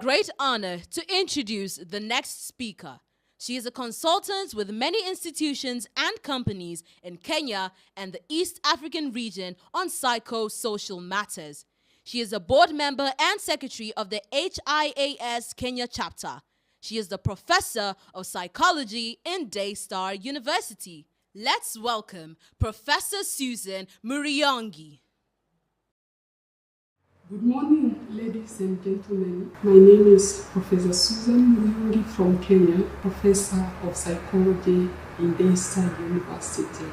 Great honor to introduce the next speaker. She is a consultant with many institutions and companies in Kenya and the East African region on psychosocial matters. She is a board member and secretary of the HIAS Kenya chapter. She is the professor of psychology in Daystar University. Let's welcome Professor Susan Muriongi. Good morning, ladies and gentlemen. My name is Professor Susan Muriongi from Kenya, Professor of Psychology in Daystar University,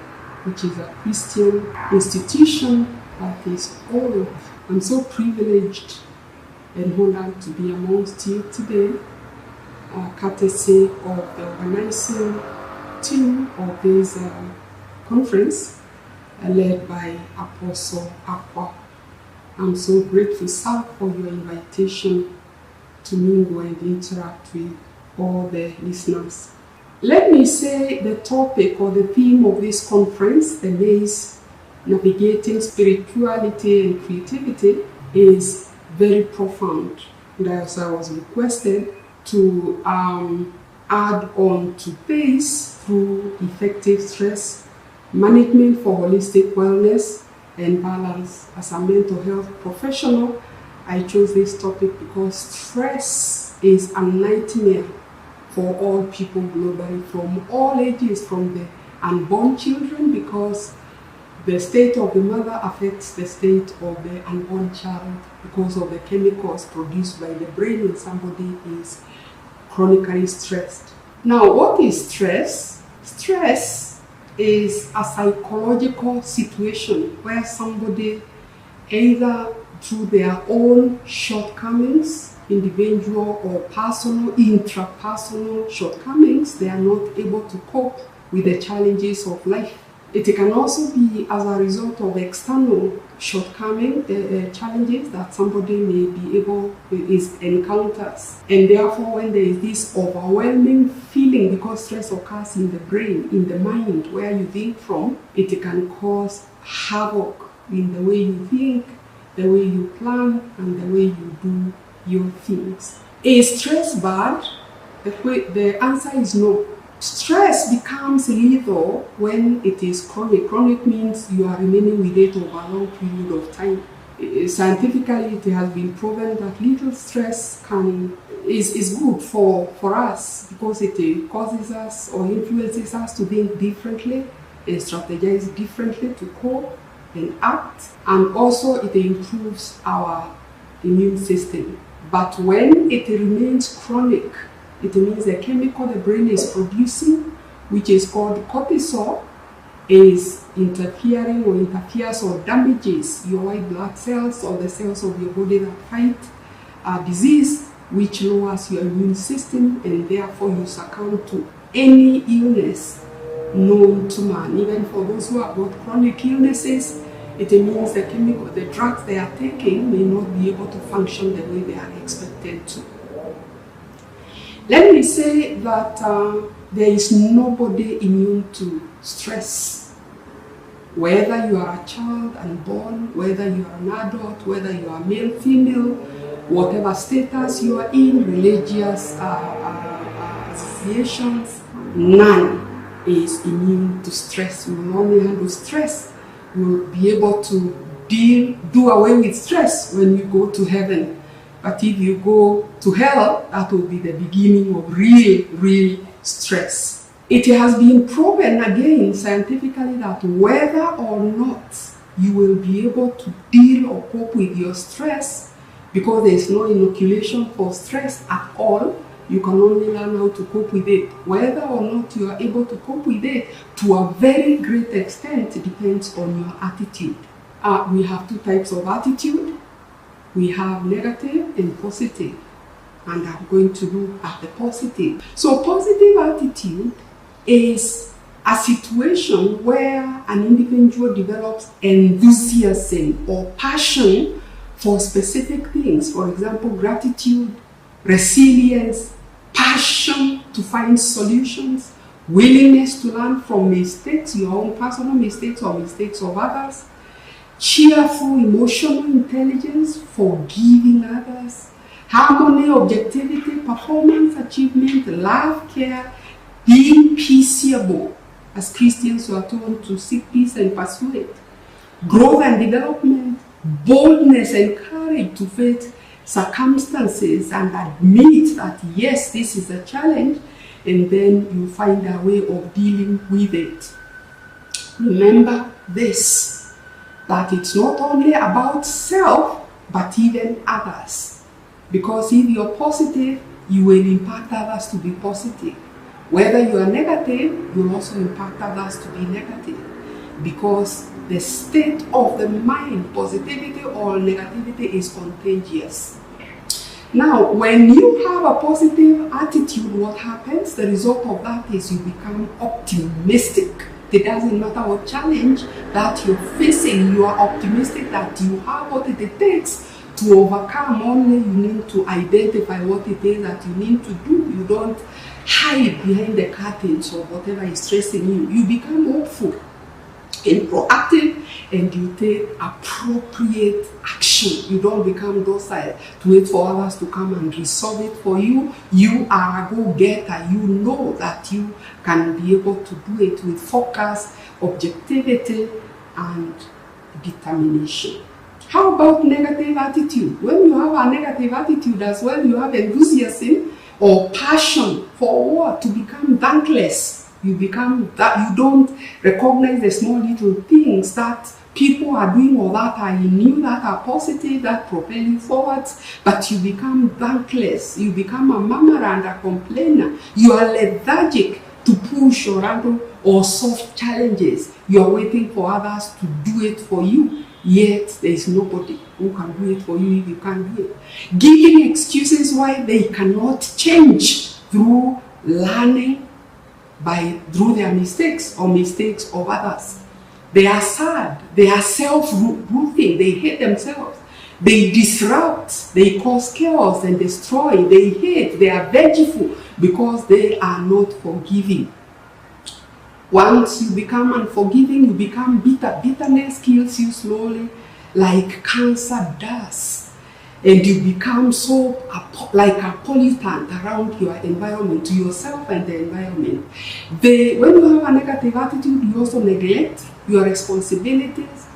which is a Christian institution that is old. I'm so privileged and honored to be amongst you today, courtesy of the organizing team of this conference, led by Apostle Aqua. I'm so grateful, sir, for your invitation to mingle and interact with all the listeners. Let me say the topic or the theme of this conference, the maze navigating spirituality and creativity, is very profound. And as I was requested to add on to this through effective stress management for holistic wellness and balance. As a mental health professional, I chose this topic because stress is a nightmare for all people globally, from all ages, from the unborn children, because the state of the mother affects the state of the unborn child because of the chemicals produced by the brain when somebody is chronically stressed. Now, what is stress? Stress is a psychological situation where somebody, either through their own shortcomings, individual or personal, intrapersonal shortcomings, they are not able to cope with the challenges of life. It can also be as a result of external shortcoming, challenges that somebody may be encounters. And therefore, when there is this overwhelming feeling, because stress occurs in the brain, in the mind, where you think from, it can cause havoc in the way you think, the way you plan, and the way you do your things. Is stress bad? The answer is no. Stress becomes lethal when it is chronic. Chronic means you are remaining with it over a long period of time. Scientifically, it has been proven that little stress is good for us, because it causes us or influences us to think differently and strategize differently to cope and act, and also it improves our immune system. But when it remains chronic, it means the chemical the brain is producing, which is called cortisol, is interfering or interferes or damages your white blood cells or the cells of your body that fight disease, which lowers your immune system, and therefore you succumb to any illness known to man. Even for those who have got chronic illnesses, it means the drugs they are taking may not be able to function the way they are expected to. Let me say that there is nobody immune to stress. Whether you are a child unborn, whether you are an adult, whether you are male, female, whatever status you are in, religious associations, none is immune to stress. We will only handle stress. We will be able to do away with stress when you go to heaven. But if you go to hell, that will be the beginning of real stress. It has been proven again scientifically that whether or not you will be able to deal or cope with your stress, because there is no inoculation for stress at all, you can only learn how to cope with it. Whether or not you are able to cope with it, to a very great extent, depends on your attitude. We have two types of attitude. We have negative and positive, and I'm going to look at the positive. So positive attitude is a situation where an individual develops enthusiasm or passion for specific things. For example, gratitude, resilience, passion to find solutions, willingness to learn from mistakes, your own personal mistakes or mistakes of others, cheerful emotional intelligence, forgiving others, harmony, objectivity, performance, achievement, love, care, being peaceable. As Christians, we are told to seek peace and pursue it. Growth and development, boldness and courage to face circumstances and admit that yes, this is a challenge, and then you find a way of dealing with it. Remember this, that it's not only about self, but even others. Because if you're positive, you will impact others to be positive. Whether you are negative, you'll also impact others to be negative. Because the state of the mind, positivity or negativity, is contagious. Now, when you have a positive attitude, what happens? The result of that is you become optimistic. It doesn't matter what challenge that you're facing, you are optimistic that you have what it takes to overcome. Only you need to identify what it is that you need to do. You don't hide behind the curtains of whatever is stressing you. You become hopeful and proactive, and you take appropriate action. You don't become docile to wait for others to come and resolve it for you. You are a go-getter. You know that you can be able to do it with focus, objectivity, and determination. How about negative attitude? When you have a negative attitude as well, you have enthusiasm or passion for what? To become thankless. You become that you don't recognize the small little things that People are doing all that are in you, that are positive, that propel you forwards, but you become thankless. You become a murmurer and a complainer. You are lethargic to push or handle or solve challenges. You are waiting for others to do it for you, yet there is nobody who can do it for you if you can't do it. Giving excuses why they cannot change through learning through their mistakes or mistakes of others. They are sad, they are self-roofing, they hate themselves, they disrupt, they cause chaos and destroy, they hate, they are vengeful because they are not forgiving. Once you become unforgiving, you become bitter. Bitterness kills you slowly like cancer does. And you become so like a pollutant around your environment, to yourself and the environment. When you have a negative attitude, you also neglect your responsibilities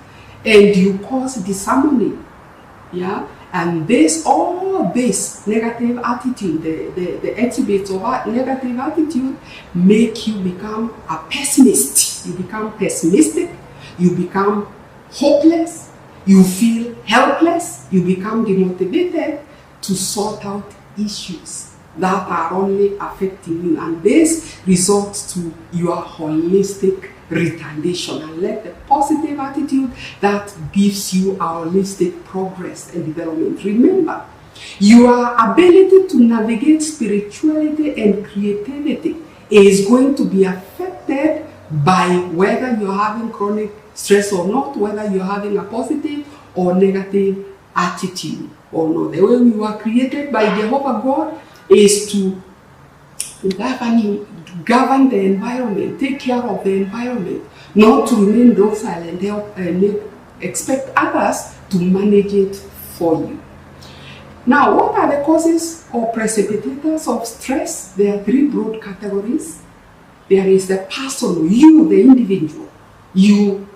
and you cause disharmony. Yeah? And all this negative attitude, the attributes of a negative attitude make you become a pessimist. You become pessimistic, you become hopeless, you feel helpless, you become demotivated to sort out issues that are only affecting you. And this results to your holistic retardation. And let the positive attitude that gives you a holistic progress and development. Remember, your ability to navigate spirituality and creativity is going to be affected by whether you're having chronic stress or not, whether you're having a positive or negative attitude or not. The way we were created by Jehovah God is to govern you, to govern the environment, take care of the environment, not to remain docile and help and expect others to manage it for you. Now, what are the causes or precipitators of stress? There are three broad categories. There is the personal, you, the individual. You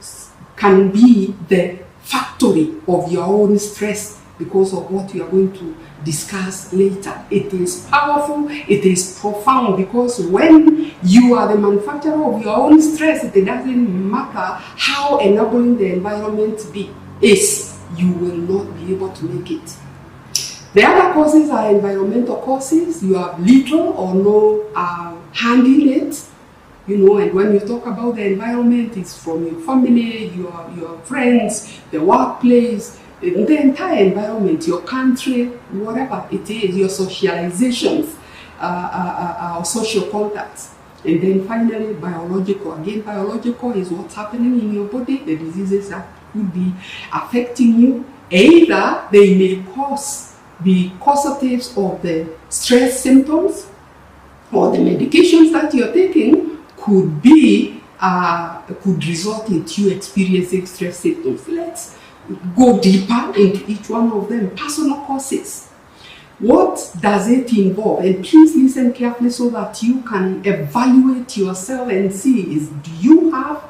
can be the factory of your own stress because of what you are going to discuss later. It is powerful, it is profound, because when you are the manufacturer of your own stress, it doesn't matter how enabling the environment is, you will not be able to make it. The other causes are environmental causes. You have little or no hand in it. And when you talk about the environment, it's from your family, your friends, the workplace, the entire environment, your country, whatever it is, your socializations, social contacts. And then finally, biological. Again, biological is what's happening in your body, the diseases that could be affecting you. Either they may be causatives of the stress symptoms, or the medications that you're taking could result in you experiencing stress symptoms. Let's go deeper into each one of them. Personal causes. What does it involve? And please listen carefully so that you can evaluate yourself and see, do you have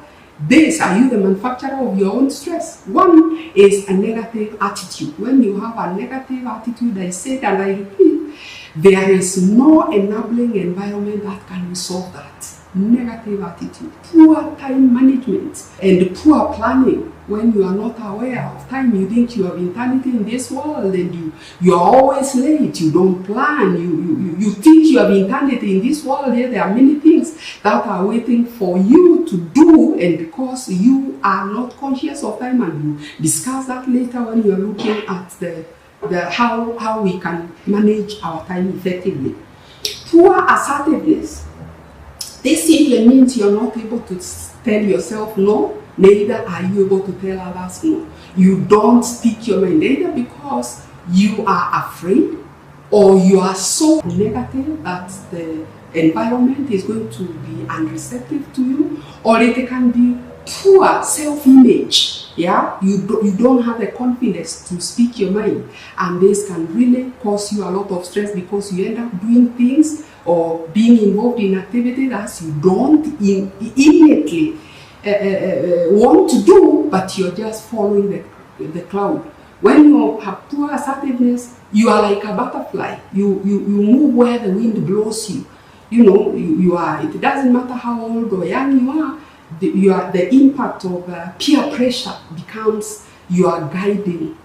this? Are you the manufacturer of your own stress? One is a negative attitude. When you have a negative attitude, I said and I repeat, there is no enabling environment that can resolve that. Negative attitude, poor time management, and poor planning. When you are not aware of time, you think you have eternity in this world, and you are always late. You don't plan. You think you have eternity in this world. Yet there are many things that are waiting for you to do, and because you are not conscious of time, and you discuss that later when you are looking at how we can manage our time effectively. Poor assertiveness. This simply means you're not able to tell yourself no, neither are you able to tell others no. You don't speak your mind, either because you are afraid or you are so negative that the environment is going to be unreceptive to you, or it can be poor self-image. Yeah, you don't have the confidence to speak your mind, and this can really cause you a lot of stress because you end up doing things or being involved in activity that you don't immediately want to do, but you're just following the crowd. When you have poor assertiveness, you are like a butterfly. You move where the wind blows you. You are. It doesn't matter how old or young you are. the impact of peer pressure becomes your guiding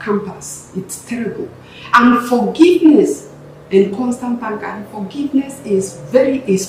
compass. It's terrible. And forgiveness and constant anger. And forgiveness is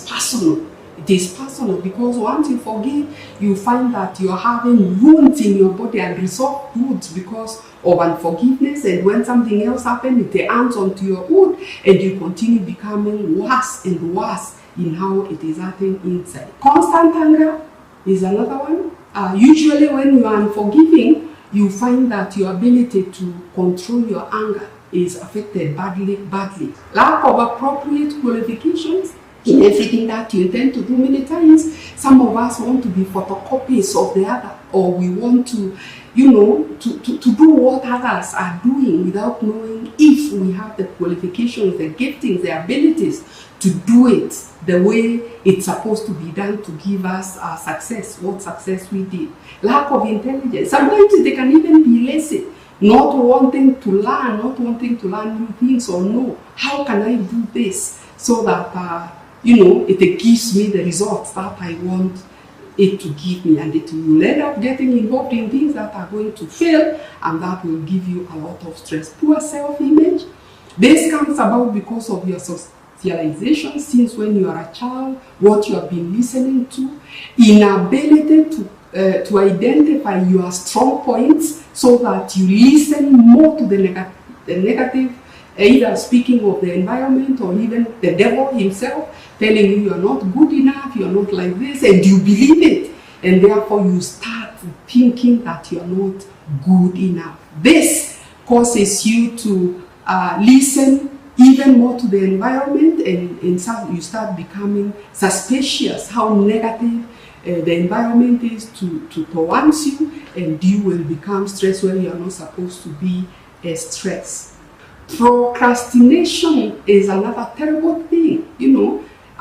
personal. It is personal because once you forgive, you find that you're having wounds in your body, and resolved wounds because of unforgiveness. And when something else happens, it adds onto your wound, and you continue becoming worse and worse in how it is acting inside. Constant anger is another one. Usually when you are unforgiving, you find that your ability to control your anger is affected badly. Lack of appropriate qualifications in everything that you intend to do. Many times, some of us want to be photocopies of the other, or we want to, to do what others are doing without knowing if we have the qualifications, the giftings, the abilities to do it the way it's supposed to be done to give us success, what success we did. Lack of intelligence. Sometimes they can even be lazy, not wanting to learn new things, or know how can I do this so that it gives me the results that I want it to give me, and it will end up getting involved in things that are going to fail, and that will give you a lot of stress. Poor self-image. This comes about because of your socialization since when you are a child, what you have been listening to, inability to identify your strong points so that you listen more to the negative, either speaking of the environment or even the devil himself telling you are not good enough, you're not like this, and you believe it, and therefore you start thinking that you're not good enough. This causes you to listen even more to the environment, and so you start becoming suspicious how negative the environment is towards you, and you will become stressed when you are not supposed to be stressed. Procrastination is another terrible thing.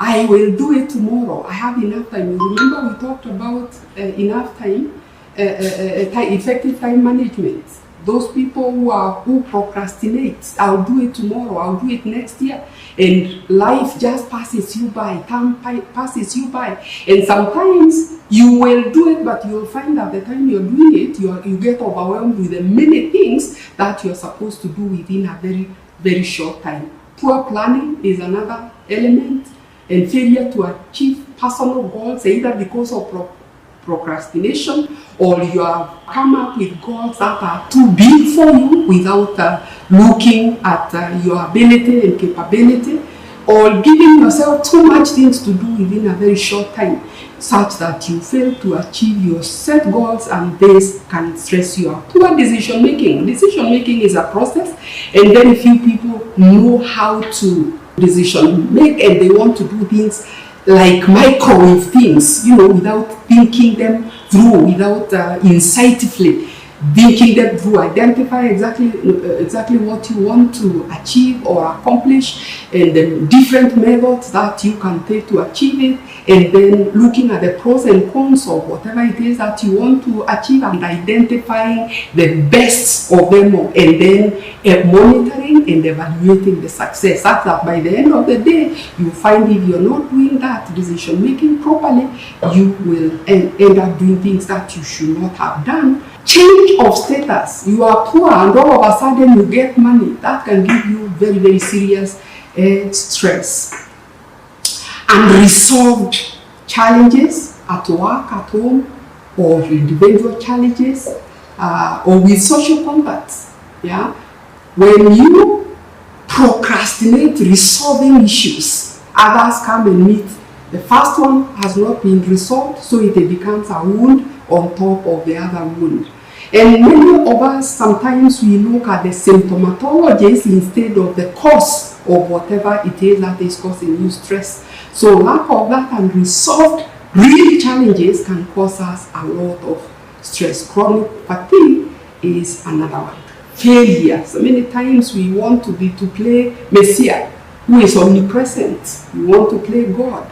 I will do it tomorrow. I have enough time. You remember we talked about enough time, effective time management. Those people who procrastinate, I'll do it tomorrow, I'll do it next year, and life just passes you by, time passes you by, and sometimes you will do it, but you'll find that the time you're doing it, you get overwhelmed with the many things that you're supposed to do within a very, very short time. Poor planning is another element, and failure to achieve personal goals, either because of procrastination, or you have come up with goals that are too big for you without looking at your ability and capability, or giving yourself too much things to do within a very short time, such that you fail to achieve your set goals, and this can stress you out. Poor decision making. Decision making is a process, and very few people know how to decision make, and they want to do things like microwave things, without thinking them through, without insightfully thinking them through, identify exactly what you want to achieve or accomplish, and the different methods that you can take to achieve it, and then looking at the pros and cons of whatever it is that you want to achieve, and identifying the best of them all, and then monitoring and evaluating the success. That's that by the end of the day, you find if you're not doing that decision making properly, you will end up doing things that you should not have done. Change of status. You are poor and all of a sudden you get money. That can give you very, very serious stress. Unresolved challenges at work, at home, or individual challenges, or with social contacts. Yeah? When you procrastinate resolving issues, others come and meet. The first one has not been resolved, so it becomes a wound on top of the other wound. And many of us, sometimes we look at the symptomatologies instead of the cause of whatever it is that is causing you stress. So lack of that unresolved real challenges can cause us a lot of stress. Chronic fatigue is another one. Failure. So many times we want to play Messiah, who is omnipresent. We want to play God,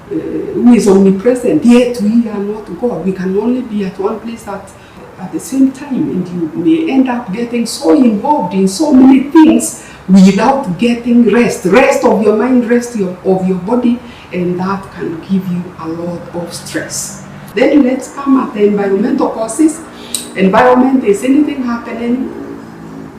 who is omnipresent, yet we are not God. We can only be at one place at the same time, and you may end up getting so involved in so many things without getting rest of your mind, of your body, and that can give you a lot of stress. Then let's come at the environmental causes. Environment is anything happening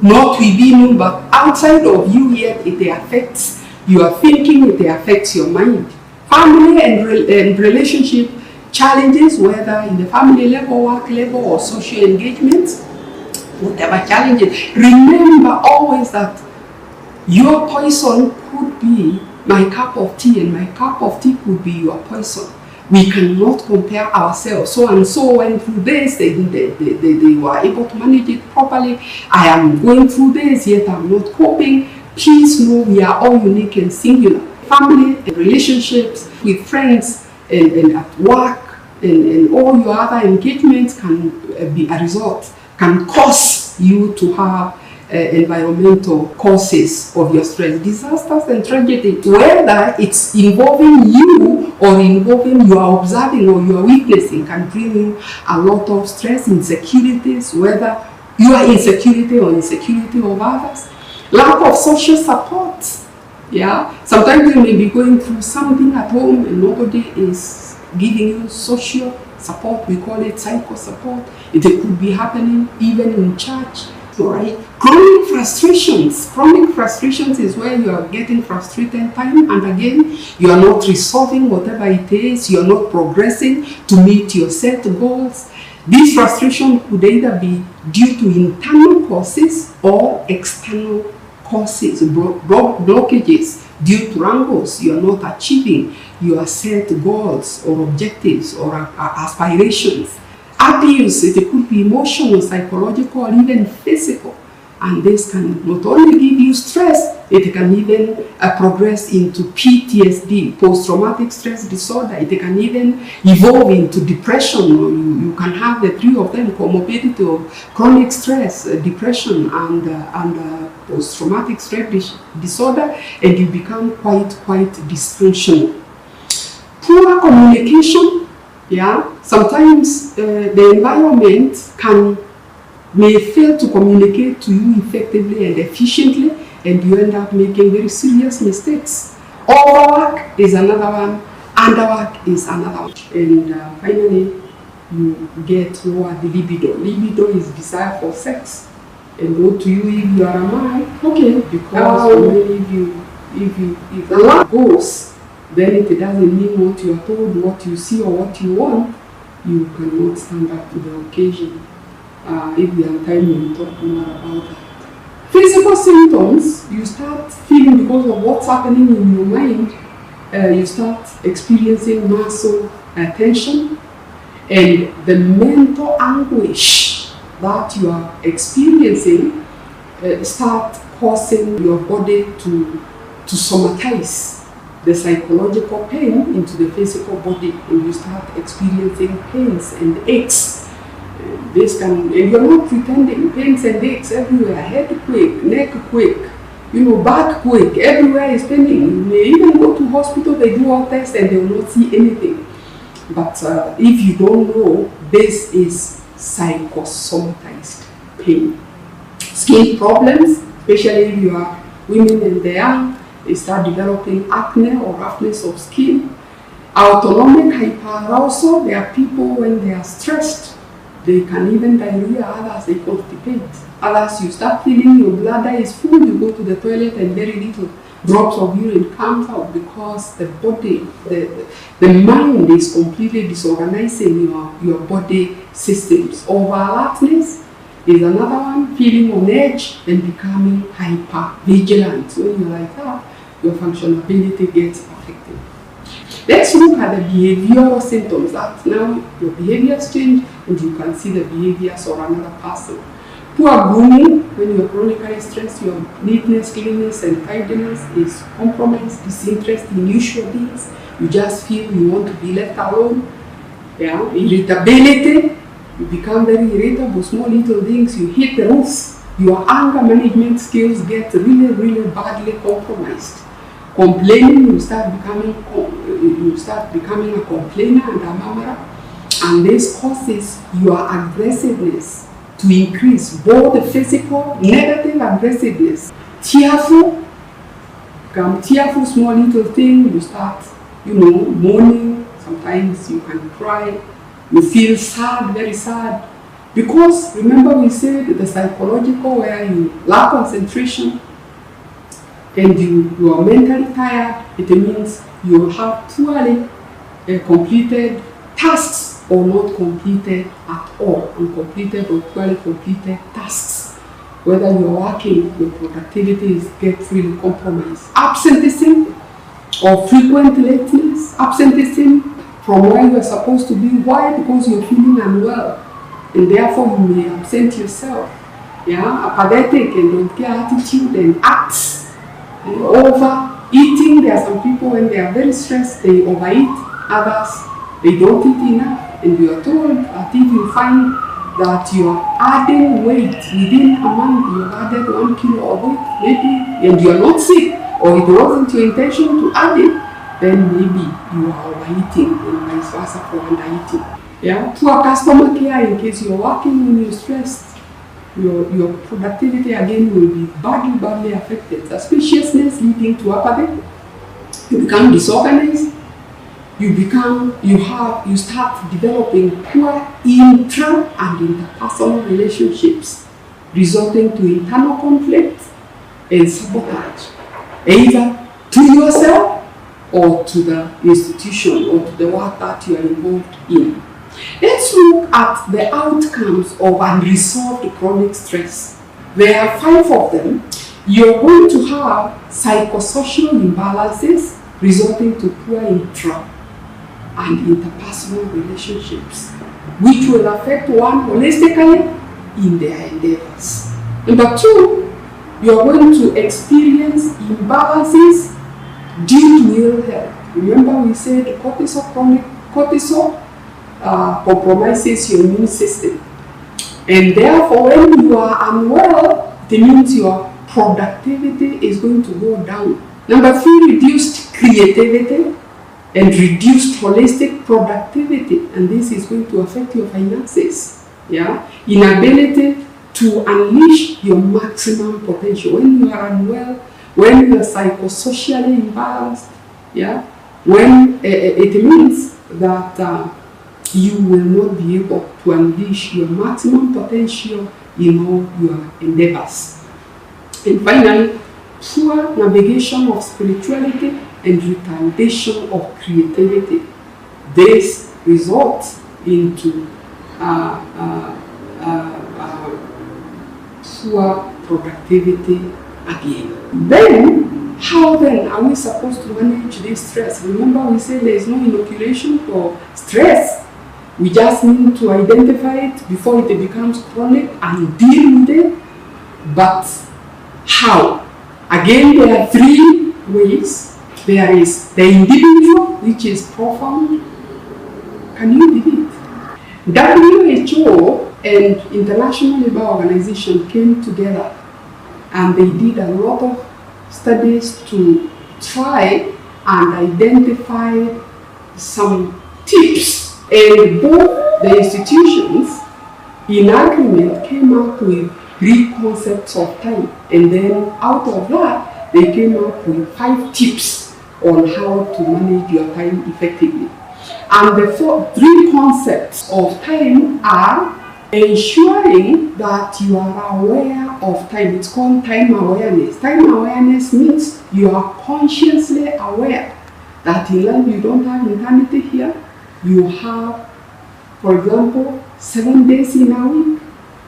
not within you but outside of you, yet it affects your thinking, it affects your mind. Family and relationship challenges, whether in the family level, work level, or social engagement, whatever challenges, remember always that your poison could be my cup of tea, and my cup of tea could be your poison. We cannot compare ourselves. So and so went through this, they were able to manage it properly. I am going through this, yet I'm not coping. Please know we are all unique and singular. Family and relationships with friends and at work and all your other engagements can be a result, can cause you to have environmental causes of your stress, disasters and tragedy, whether it's involving you or involving you are observing or you are witnessing, can bring you a lot of stress, insecurities, whether you are insecurity or insecurity of others, lack of social support. Yeah, sometimes you may be going through something at home and nobody is giving you social support. We call it psycho support. It could be happening even in church. Right? Chronic frustrations is where you are getting frustrated time and again. You are not resolving whatever it is. You are not progressing to meet your set goals. This frustration could either be due to internal causes or external causes, blockages due to wrangles. You are not achieving your set goals or objectives or aspirations. Abuse, it could be emotional, psychological, or even physical. And this can not only give you stress, it can even progress into PTSD, post-traumatic stress disorder. It can even evolve into depression. You can have the three of them, comorbidity of chronic stress, depression, and post-traumatic stress disorder, and you become quite dysfunctional. Poor communication. Yeah, sometimes the environment may fail to communicate to you effectively and efficiently, and you end up making very serious mistakes. Overwork is another one, underwork is another one, and finally you get lower libido. Libido is desire for sex, and what to you if you are a man? Okay, because if the work goes, then it doesn't mean what you are told, what you see, or what you want. You cannot stand up to the occasion. If we have time, we will talk more about that. Physical symptoms, you start feeling because of what's happening in your mind, you start experiencing muscle tension, and the mental anguish that you are experiencing start causing your body to somatize the psychological pain into the physical body, and you start experiencing pains and aches. And you're not pretending, pains and aches everywhere, head quake, neck quake, back quake, everywhere is paining. You may even go to hospital, they do all tests and they will not see anything. But if you don't know, this is psychosomatized pain. Skin problems, especially if you are women and they are, they start developing acne or roughness of skin. Autonomic hyperarousal, there are people when they are stressed, they can even diarrhea, others they constipate. Others you start feeling your bladder is full, you go to the toilet and very little drops of urine comes out because the body, the mind is completely disorganizing your body systems. Over alertness is another one, feeling on edge and becoming hyper vigilant. When you're like that, your functionality gets affected. Let's look at the behavioral symptoms. That now your behaviors change and you can see the behaviors of another person. Poor grooming, when you're chronically stressed, your neatness, cleanliness, and tidiness is compromised. Disinterest in usual things. You just feel you want to be left alone. Yeah, irritability. You become very irritable. Small little things, you hit the roof. Your anger management skills get really badly compromised. Complaining, you start becoming a complainer and a murmurer, and this causes your aggressiveness to increase, both the physical, negative aggressiveness. Tearful, small little thing, you start mourning. Sometimes you can cry. You feel sad, very sad. Because remember we said the psychological, where you lack concentration and you are mentally tired, it means you have poorly completed tasks or not completed at all, uncompleted or poorly completed tasks. Whether you're working, your productivity gets really compromised. Absenteeism or frequent lateness, absenteeism from where you are supposed to be. Why? Because you're feeling unwell, and therefore you may absent yourself. Apathetic and don't care attitude and acts, and overeating. There are some people when they are very stressed, they overeat. Others, they don't eat enough, and you are told that if you find that you are adding weight within a month, you added 1 kilo of weight, maybe, and you are not sick, or it wasn't your intention to add it, then maybe you are overeating, and vice versa for undereating. Poor customer care in case you're working when you're stressed. Your productivity again will be badly affected. Suspiciousness leading to apathy. You become disorganized. You start developing poor intra and interpersonal relationships, resulting to internal conflict and sabotage, either to yourself or to the institution or to the work that you are involved in. Let's look at the outcomes of unresolved chronic stress. There are 5 of them. You're going to have psychosocial imbalances resulting to poor intra and interpersonal relationships, which will affect one holistically in their endeavors. Number 2, you're going to experience imbalances due to ill health. Remember we said chronic cortisol compromises your immune system. And therefore, when you are unwell, it means your productivity is going to go down. Number 3, reduced creativity and reduced holistic productivity, and this is going to affect your finances. Inability to unleash your maximum potential. When you are unwell, when you are psychosocially imbalanced, when it means that you will not be able to unleash your maximum potential in all your endeavors. And finally, poor navigation of spirituality and retardation of creativity. This results into poor productivity again. Then, how then are we supposed to manage this stress? Remember we said there is no inoculation for stress. We just need to identify it before it becomes chronic and deal with it. But how? Again, there are 3 ways. There is the individual, which is profound. Can you believe it? WHO and International Labour Organization came together and they did a lot of studies to try and identify some tips, and both the institutions in agreement came up with 3 concepts of time, and then out of that they came up with 5 tips on how to manage your time effectively. And the 3 concepts of time are ensuring that you are aware of time. It's called time awareness. Time awareness means you are consciously aware that in life you don't have eternity here. You have, for example, 7 days in a week,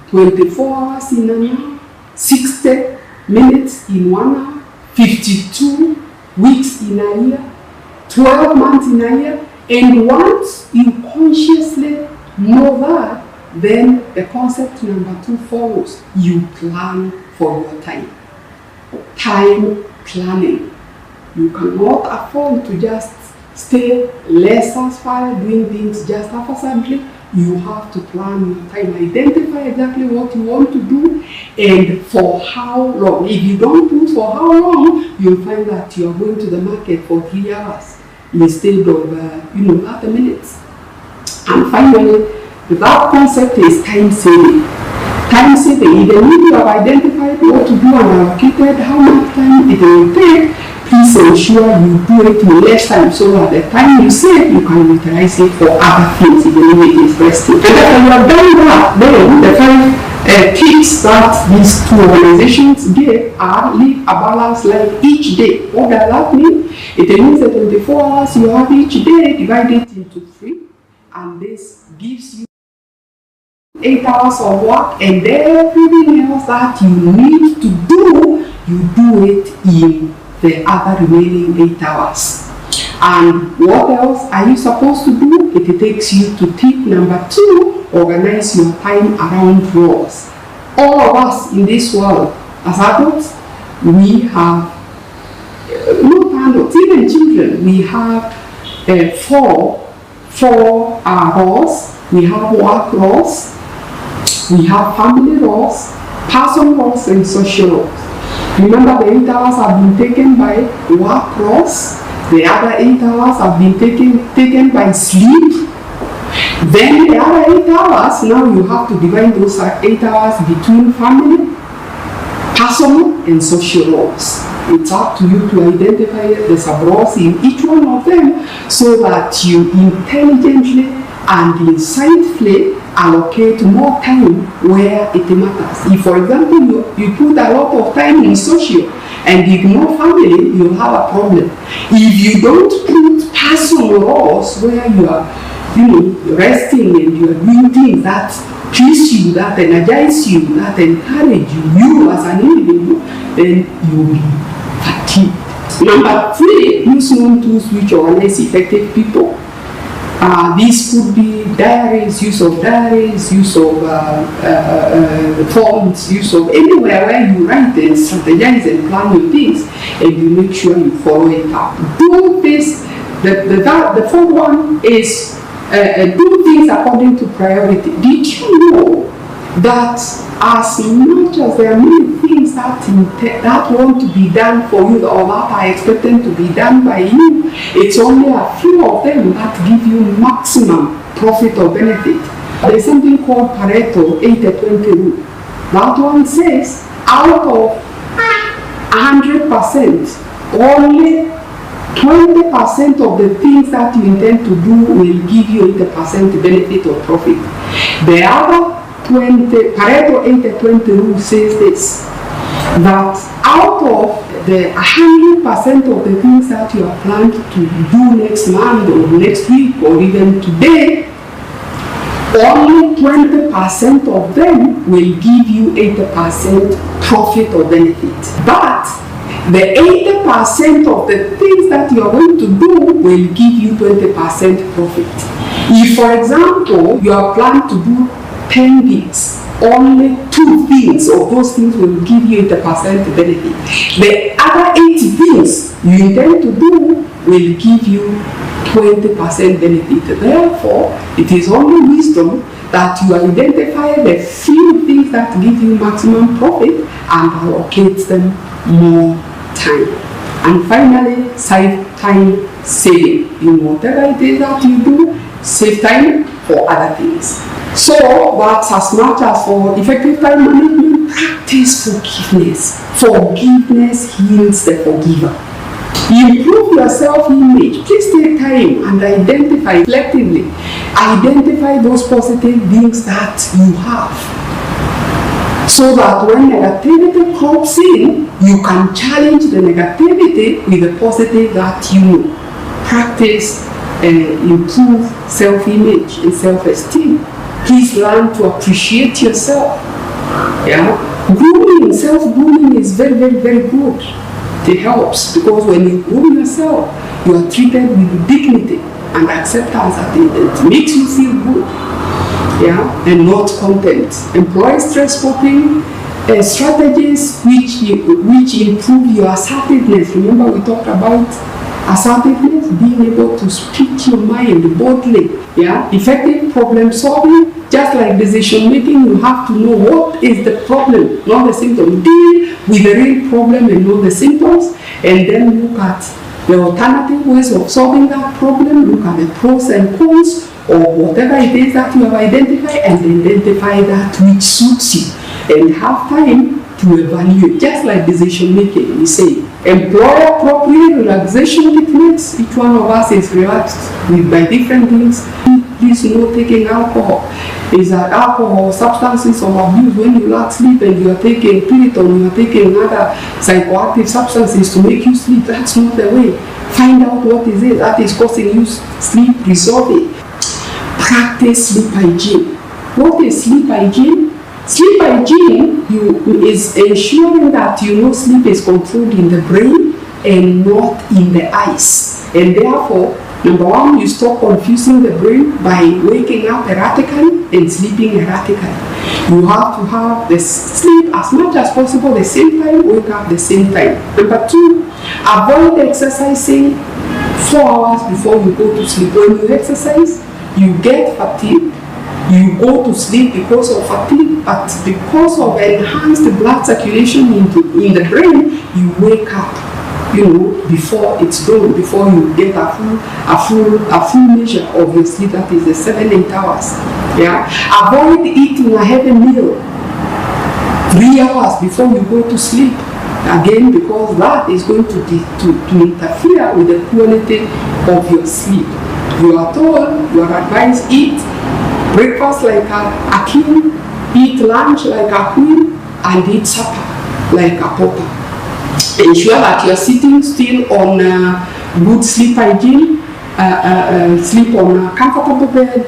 24 hours in an hour, 60 minutes in 1 hour, 52 weeks in a year, 12 months in a year. And once you consciously know that, then the concept number 2 follows. You plan for your time. Time planning. You cannot afford to just stay less satisfied doing things just haphazardly. You have to plan your time. Identify exactly what you want to do and for how long. If you don't put for how long, you'll find that you are going to the market for 3 hours instead of 30 minutes. And finally, that concept is time saving. Time saving, even if you have identified what to do and allocated how much time it will take, please ensure you do it in less time so that the time you save, you can utilize it for other things, even if it is resting. And after you have done that, then the 5 tips that these two organizations give are live a balanced life each day. What does that mean? It means that 24 hours you have each day divided into 3, and this gives you 8 hours of work, and everything else that you need to do, you do it in the other remaining 8 hours. And what else are you supposed to do? It takes you to tip number 2, organize your time around roles. All of us in this world, as adults, we have, not adults, even children, we have 4 roles. We have work roles, we have family roles, personal roles, and social roles. Remember, the 8 hours have been taken by work roles. The other 8 hours have been taken by sleep. Then the other 8 hours, now you have to divide those 8 hours between family, personal, and social roles. It's up to you to identify the sub-roles in each one of them so that you intelligently and insightfully allocate more time where it matters. If, for example, you put a lot of time in social and ignore family, you'll have a problem. If you don't put personal roles where you are, resting and you are doing things that please you, that energize you, that encourage you as an individual, then you will be fatigued. Number 3, use known tools which organize effective people. These could be diaries, use of forms, use of anywhere where you write and strategize and plan your things, and you make sure you follow it up. Do this. The fourth one is do things according to priority. Did you know that as much as there are many things that want to be done for you or that are expected to be done by you, it's only a few of them that give you maximum profit or benefit. There's something called Pareto 80-20 rule. That one says out of 100%, only 20% of the things that you intend to do will give you 80% benefit or profit. The other Pareto 80-20 rule says this, that out of the 100% of the things that you are planned to do next month or next week or even today, only 20% of them will give you 80% profit or benefit. But the 80% of the things that you are going to do will give you 20% profit. If, for example, you are planning to do 10 things, only 2 things of those things will give you 80% benefit. The other 80 things you intend to do will give you 20% benefit. Therefore, it is only wisdom that you identify the few things that give you maximum profit and allocate them more time. And finally, save time saving. In whatever it is that you do, save time for other things. So that's as much as for effective time management. Practice forgiveness. Forgiveness heals the forgiver. Improve your self-image. Please take time and identify collectively. Identify those positive things that you have, so that when negativity crops in, you can challenge the negativity with the positive that you know. Practice and improve self-image and self-esteem. Please learn to appreciate yourself. Grooming, self-grooming is very, very, very good. It helps because when you groom yourself, you are treated with dignity and acceptance at it. It makes you feel good, and not content. Employ stress coping strategies which improve your assertiveness. Remember, we talked about assertiveness, being able to speak your mind boldly. Effective problem solving. Just like decision making, you have to know what is the problem, not the symptom. Deal with the real problem and not the symptoms, and then look at the alternative ways of solving that problem. Look at the pros and cons of whatever it is that you have identified, and identify that which suits you, and have time to evaluate. Just like decision making, we say employer-appropriate relaxation techniques. Each one of us is relaxed by different things. Please note taking alcohol. Is that alcohol, substances of abuse, when you lack sleep and you are taking Piriton, you are taking other psychoactive substances to make you sleep, that's not the way. Find out what is it that is causing you sleep, resolve it. Practice sleep hygiene. What is sleep hygiene? Sleep hygiene is ensuring that you know sleep is controlled in the brain and not in the eyes. And therefore, number one, you stop confusing the brain by waking up erratically and sleeping erratically. You have to have the sleep as much as possible the same time, wake up the same time. Number two, avoid exercising 4 hours before you go to sleep. When you exercise, you get fatigued. You go to sleep because of fatigue, but because of enhanced blood circulation in the brain, you wake up, before it's done, before you get a full measure of your sleep. That is the 7-8 hours. Yeah. Avoid eating a heavy meal 3 hours before you go to sleep. Again, because that is going to interfere with the quality of your sleep. You are told, you are advised, eat breakfast like a king, eat lunch like a queen, and eat supper like a pauper. Ensure that you are sitting still on good sleep hygiene, sleep on a comfortable bed,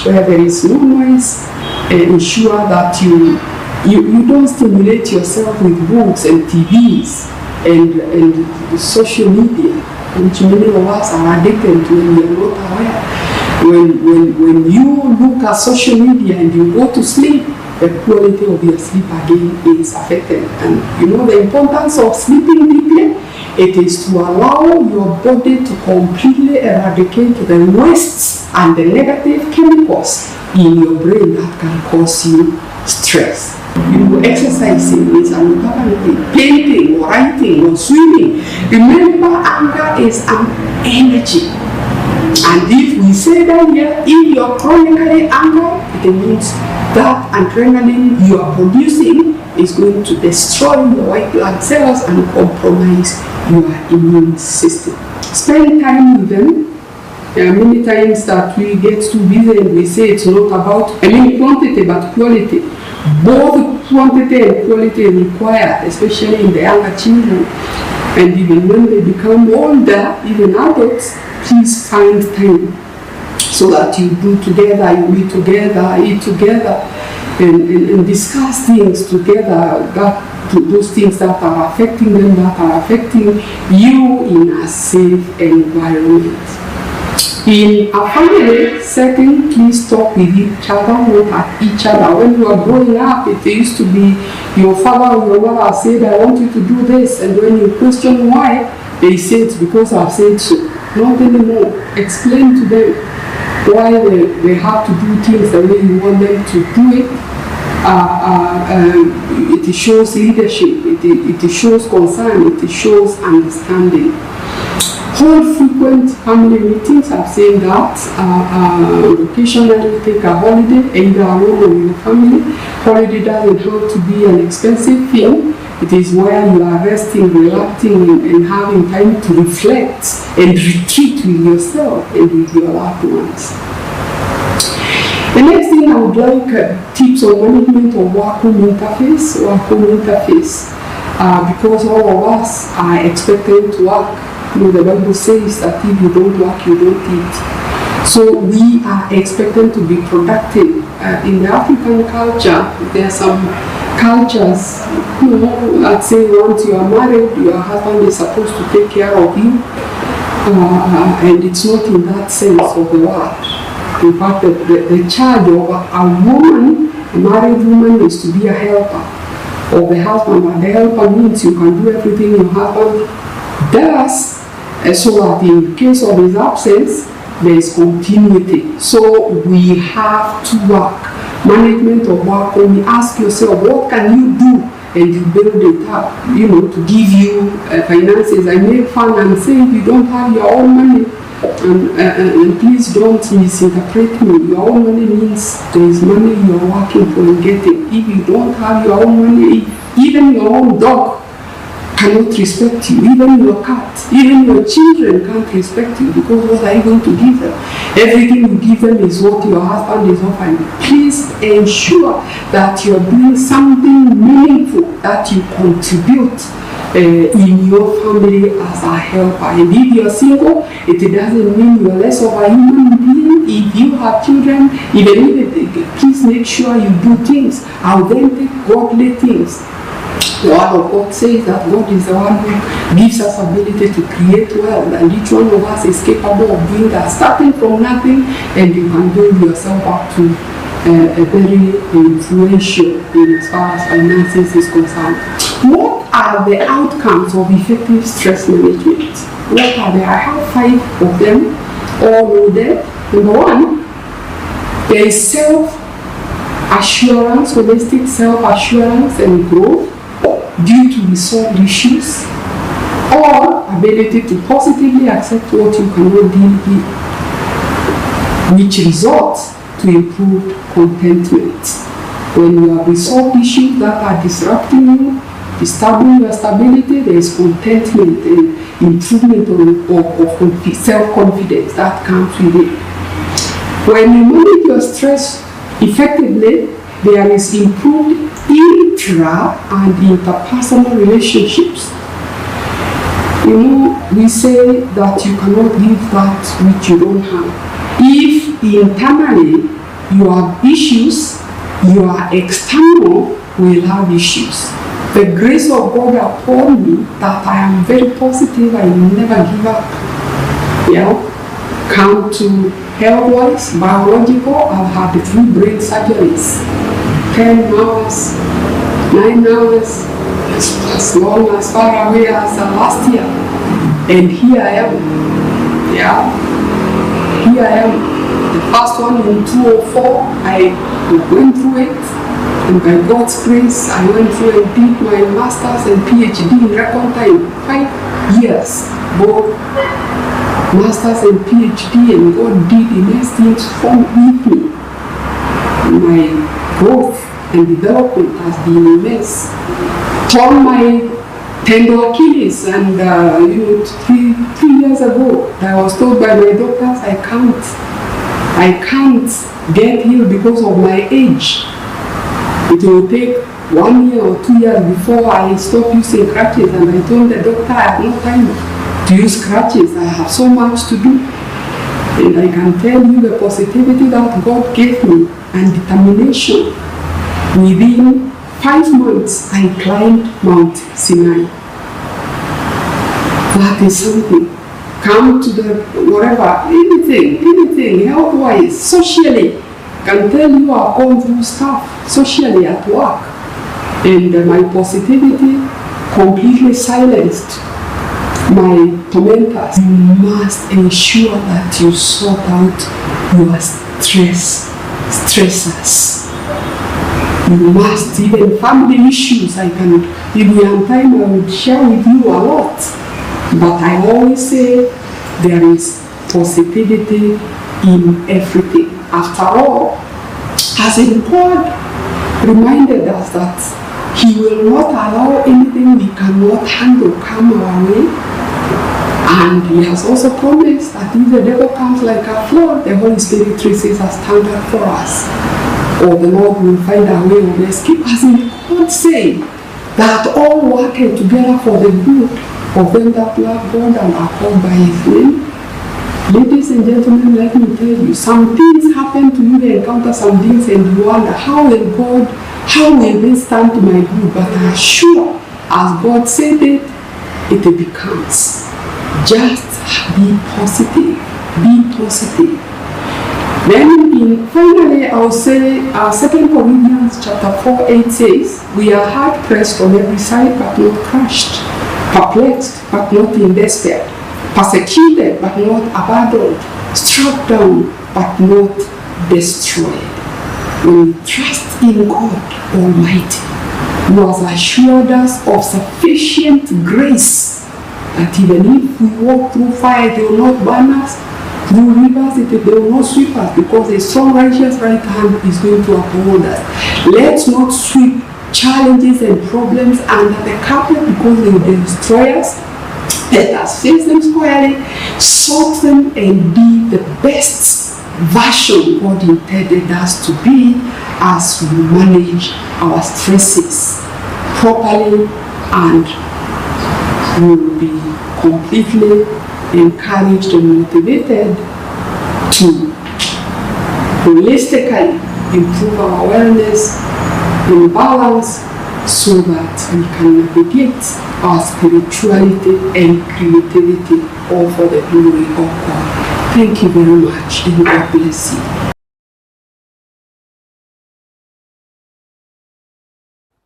where there is no noise. Ensure that you don't stimulate yourself with books and TVs and social media, which many of us are addicted to and we are not aware. When you look at social media and you go to sleep, the quality of your sleep again is affected. And the importance of sleeping deeply, it is to allow your body to completely eradicate the wastes and the negative chemicals in your brain that can cause you stress. Exercising is an important thing. Painting or writing or swimming. Remember, anger is an energy. And if we say that here, if you're chronically angry, it means that adrenaline you are producing is going to destroy your white blood cells and compromise your immune system. Spend time with them. There are many times that we get too busy and we say it's not about quantity but quality. Both quantity and quality required, especially in the younger children. And even when they become older, even adults, please find time so that you do together, you meet together, eat together, and discuss things together, those things that are affecting them, that are affecting you in a safe environment. In a family setting, please talk with each other, not at each other. When you are growing up, it used to be your father or your mother said, I want you to do this, and when you question why, they say it's because I've said so. Not anymore. Explain to them why they have to do things the way you want them to do it. It shows leadership, it shows concern, it shows understanding. Hold frequent family meetings. I've seen that. Occasionally take a holiday, either alone or with the family. Holiday doesn't have to be an expensive thing. It is where you are resting, relaxing, and having time to reflect and retreat with yourself and with your loved ones. The next thing I would like tips on management of work-home interface. Because all of us are expected to work. The Bible says that if you don't work, you don't eat. So we are expected to be productive. In the African culture, there are some cultures, let's say once you are married, your husband is supposed to take care of you, and it's not in that sense of the word. In fact, the charge of a woman, a married woman, is to be a helper of the husband, and the helper means you can do everything your husband does, so that in case of his absence, there is continuity. So we have to work. Management of work, when you ask yourself, what can you do? And you build it up, to give you finances. I make fun and say, if you don't have your own money, and please don't misinterpret me. Your own money means there is money you are working for and getting. If you don't have your own money, even your own dog cannot respect you, even your cat, even your children can't respect you, because what are you going to give them? Everything you give them is what your husband is offering. Please ensure that you're doing something meaningful, that you contribute in your family as a helper. And if you're single, it doesn't mean you're less of a human being. If you have children, please make sure you do things, authentic, godly things. The word of God says that God is the one who gives us ability to create wealth, and each one of us is capable of doing that, starting from nothing, and you can build yourself up to a very influential in as far as finances is concerned. What are the outcomes of effective stress management? What are they? I have 5 of them, all loaded. Number 1, there is self-assurance, holistic self-assurance and growth due to resolved issues, or ability to positively accept what you cannot deal with, which results to improved contentment. When you have resolved issues that are disrupting you, disturbing your stability, there is contentment and improvement of self-confidence that comes with it. When you manage your stress effectively, there is improved intra and interpersonal relationships. You know, we say that you cannot give that which you don't have. If internally you have issues, your external will have issues. The grace of God upon me that I am very positive, I will never give up. Come to health-wise, biological, I've had 3 brain surgeries. 10 hours, 9 hours, as long as far away as last year. And here I am. Here I am. The first one in 2004, I went through it. And by God's grace, I went through and did my master's and PhD in record time. 5 years, both master's and PhD, and God did immense things with me. My growth and development has been immense. Torn my tender Achilles, and 3 years ago, I was told by my doctors I can't get healed because of my age. It will take 1 year or 2 years before I stop using crutches, and I told the doctor I have no time to use crutches. I have so much to do. And I can tell you the positivity that God gave me and determination. Within 5 months, I climbed Mount Sinai. That is something. Come to the whatever, anything, health-wise, socially. Can tell you I've gone through stuff socially at work. And my positivity completely silenced my tormentors. You must ensure that you sort out your stressors. You must, even family issues, if we have time, I would share with you a lot. But I always say there is positivity in everything. After all, as in God reminded us that He will not allow anything we cannot handle come our way. And He has also promised that if the devil comes like a flood, the Holy Spirit raises a standard for us. Or the Lord will find a way of escape. As in God saying that all working together for the good of them that love God and are called by His name. Ladies and gentlemen, let me tell you, some things happen to you, you encounter some things and you wonder, how will they stand to my good? But I am sure, as God said it, it becomes. Just be positive. Be positive. Then finally, I will say 2 Corinthians chapter 4:8 says, we are hard pressed on every side but not crushed, perplexed but not in despair, persecuted but not abandoned, struck down but not destroyed. When we trust in God Almighty, who has assured us of sufficient grace, that even if we walk through fire, it will not burn us, through rivers, they will not sweep us, because a strong righteous right hand is going to uphold us. Let's not sweep challenges and problems under the carpet because they will destroy us. Let us face them squarely, solve them, and be the best version God intended us to be as we manage our stresses properly, and we will be completely encouraged and motivated to holistically improve our wellness and balance so that we can navigate our spirituality and creativity all for the glory of God. Thank you very much, and God bless you.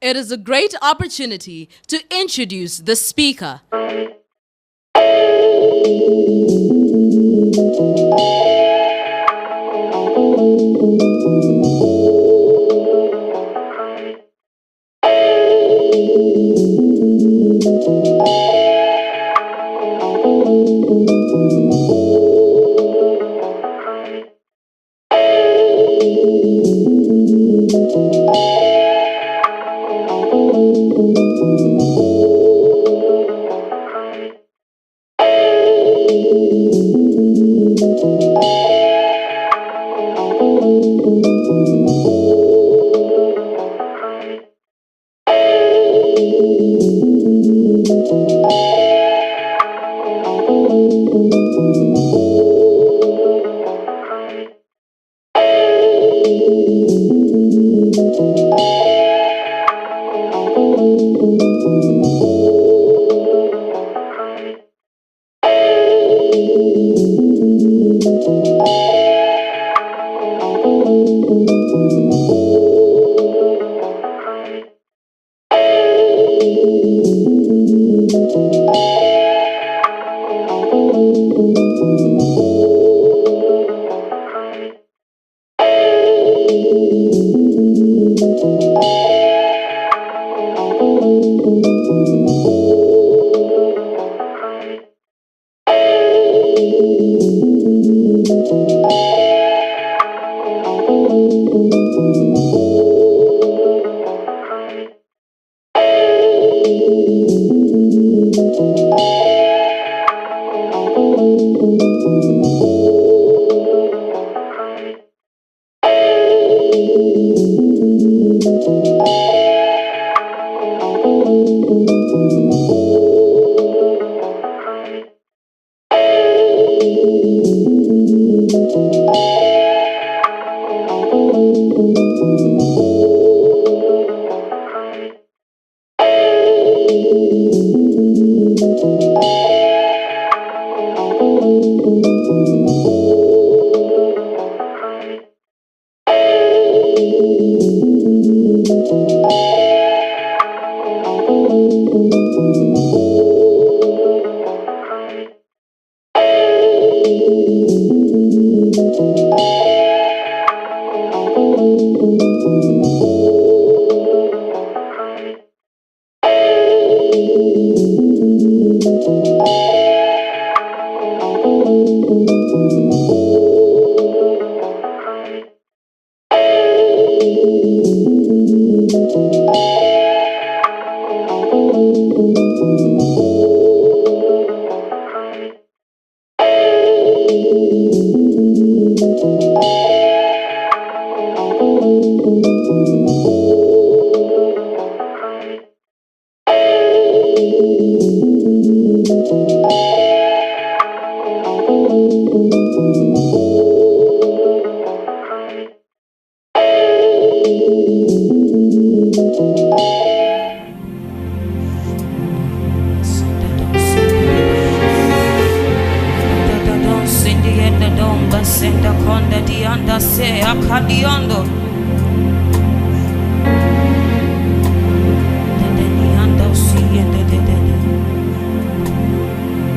It is a great opportunity to introduce the speaker.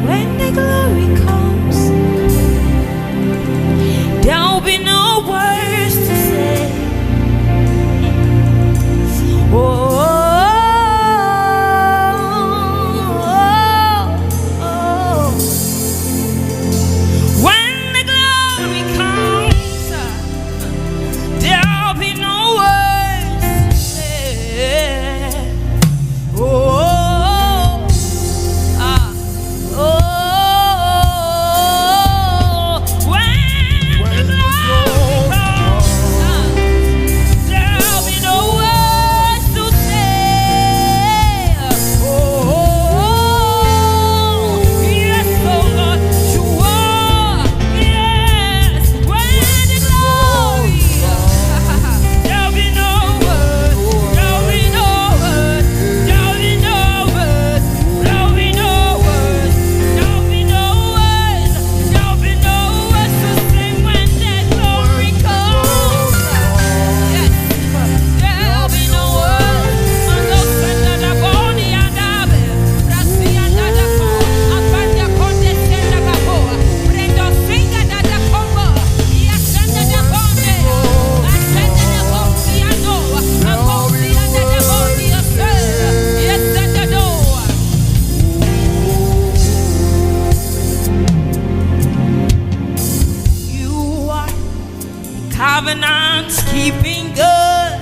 When the glory comes, there'll be no words to say. Oh, when the glory comes, there'll covenant keeping God.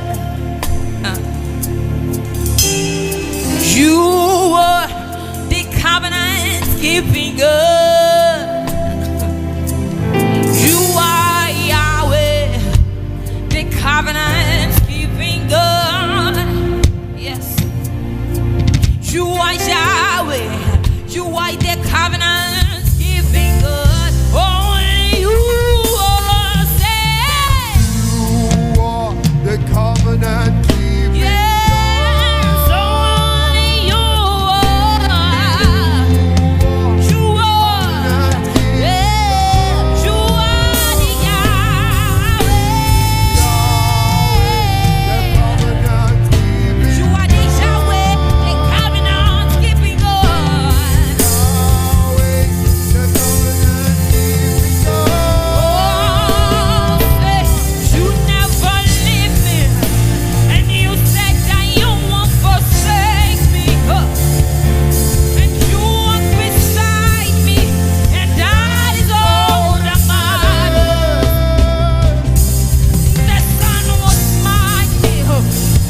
You are the covenant keeping God. You are Yahweh, the covenant keeping God. Yes. You are Yahweh. You are the covenant keeping God. Only you are say. You are the covenant keeping. Yes, only you are. You are. Yeah, you are the Yahweh. You are the Yahweh, the covenant keeping God. You never leave me, and you said that you won't forsake me. And you walk beside me, and that is all that matters. The sun will smite me,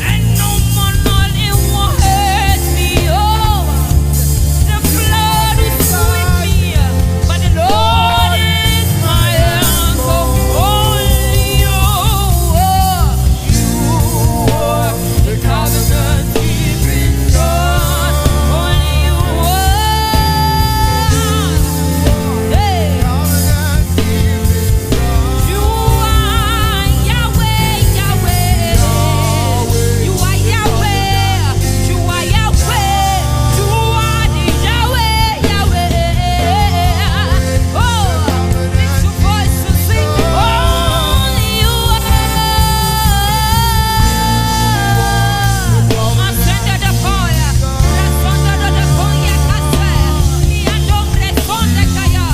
and no more nothing will hurt me. The flood will sweep me, but the Lord is my anchor. Only you are the covenant keeping God. Only you are. Hey. You are Yahweh, Yahweh. You are Yahweh. You are Yahweh. You are the Yahweh, Yahweh. Oh, lift your voice to sing. Only you are. Masenda da poya, rasonda da poya kase. Miando responde kaya,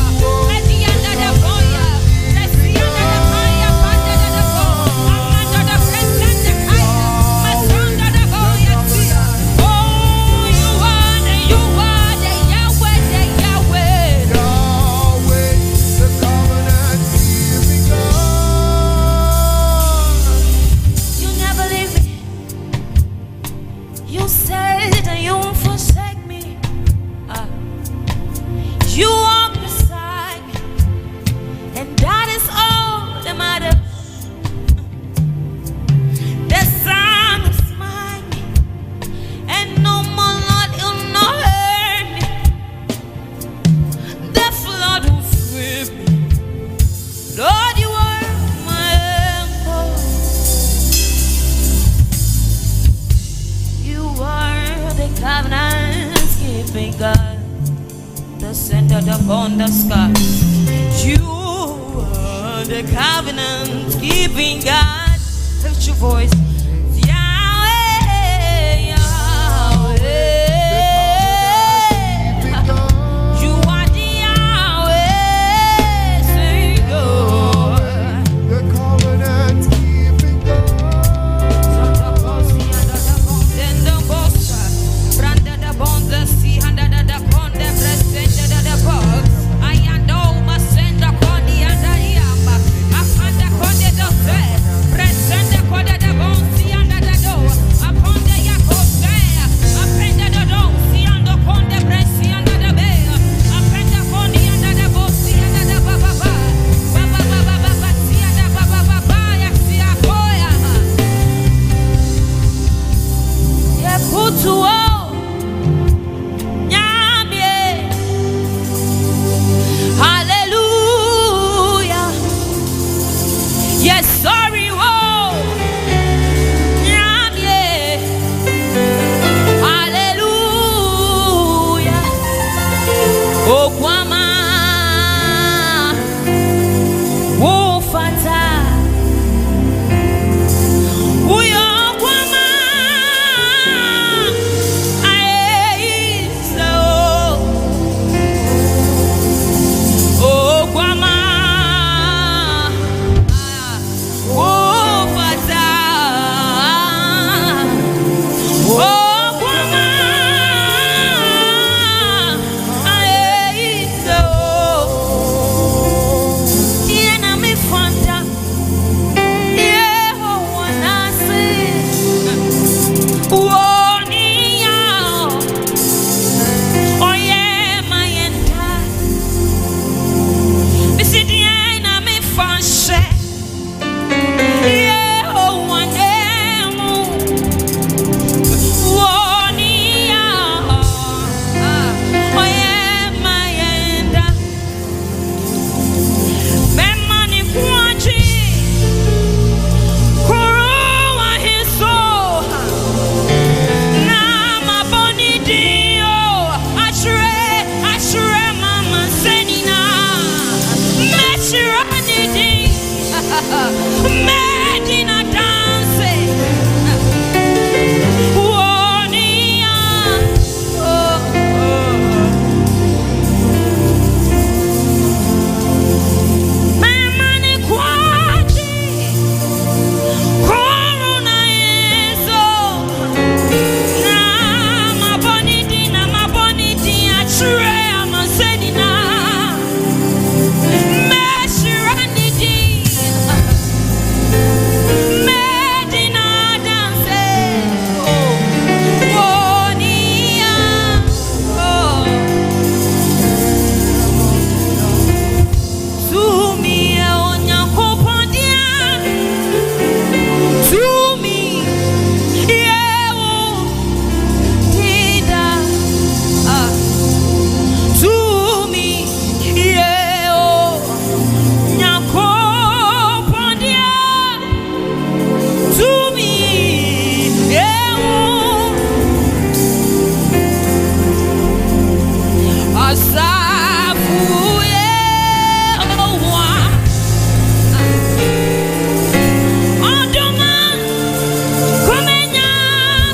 medianda da poya, resianda da kaya, panda da po, amanda da presende kaya, masonda da poya sia. Oh, you are the Yahweh, the Yahweh. You never leave me. You said that you won't forsake me. You walk beside me, and that is all that matters. The sun will smite me, and no more Lord, you'll not hurt me. The flood will sweep me. Lord, you are my anchor. You are the covenant keeping God, the center upon the sky. You are the covenant keeping God. Lift your voice. Yahweh, Yahweh. You are the Yahweh, say God. The covenant keeping God. Santa Bosi under the bond and the bossa. Branda the bond the sea under the conde present the box. I know my sender condi under the yamba. I found the conde the present the conde the bones. Medina dance. Wonia. Oh, Mama ni kwaji. Corona yeso. Na maboniti achre amasedina. Meshirani Medina dance, oh, Wonia, oh, to me, Onyakopondia, to me, yeah, oh, Tida, to me, yeah, oh, Nyakopondia. To me, Asafu, Ondoman, Komenya,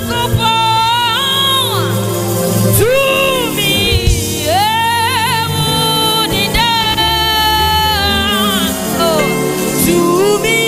Kopo. To me, to me.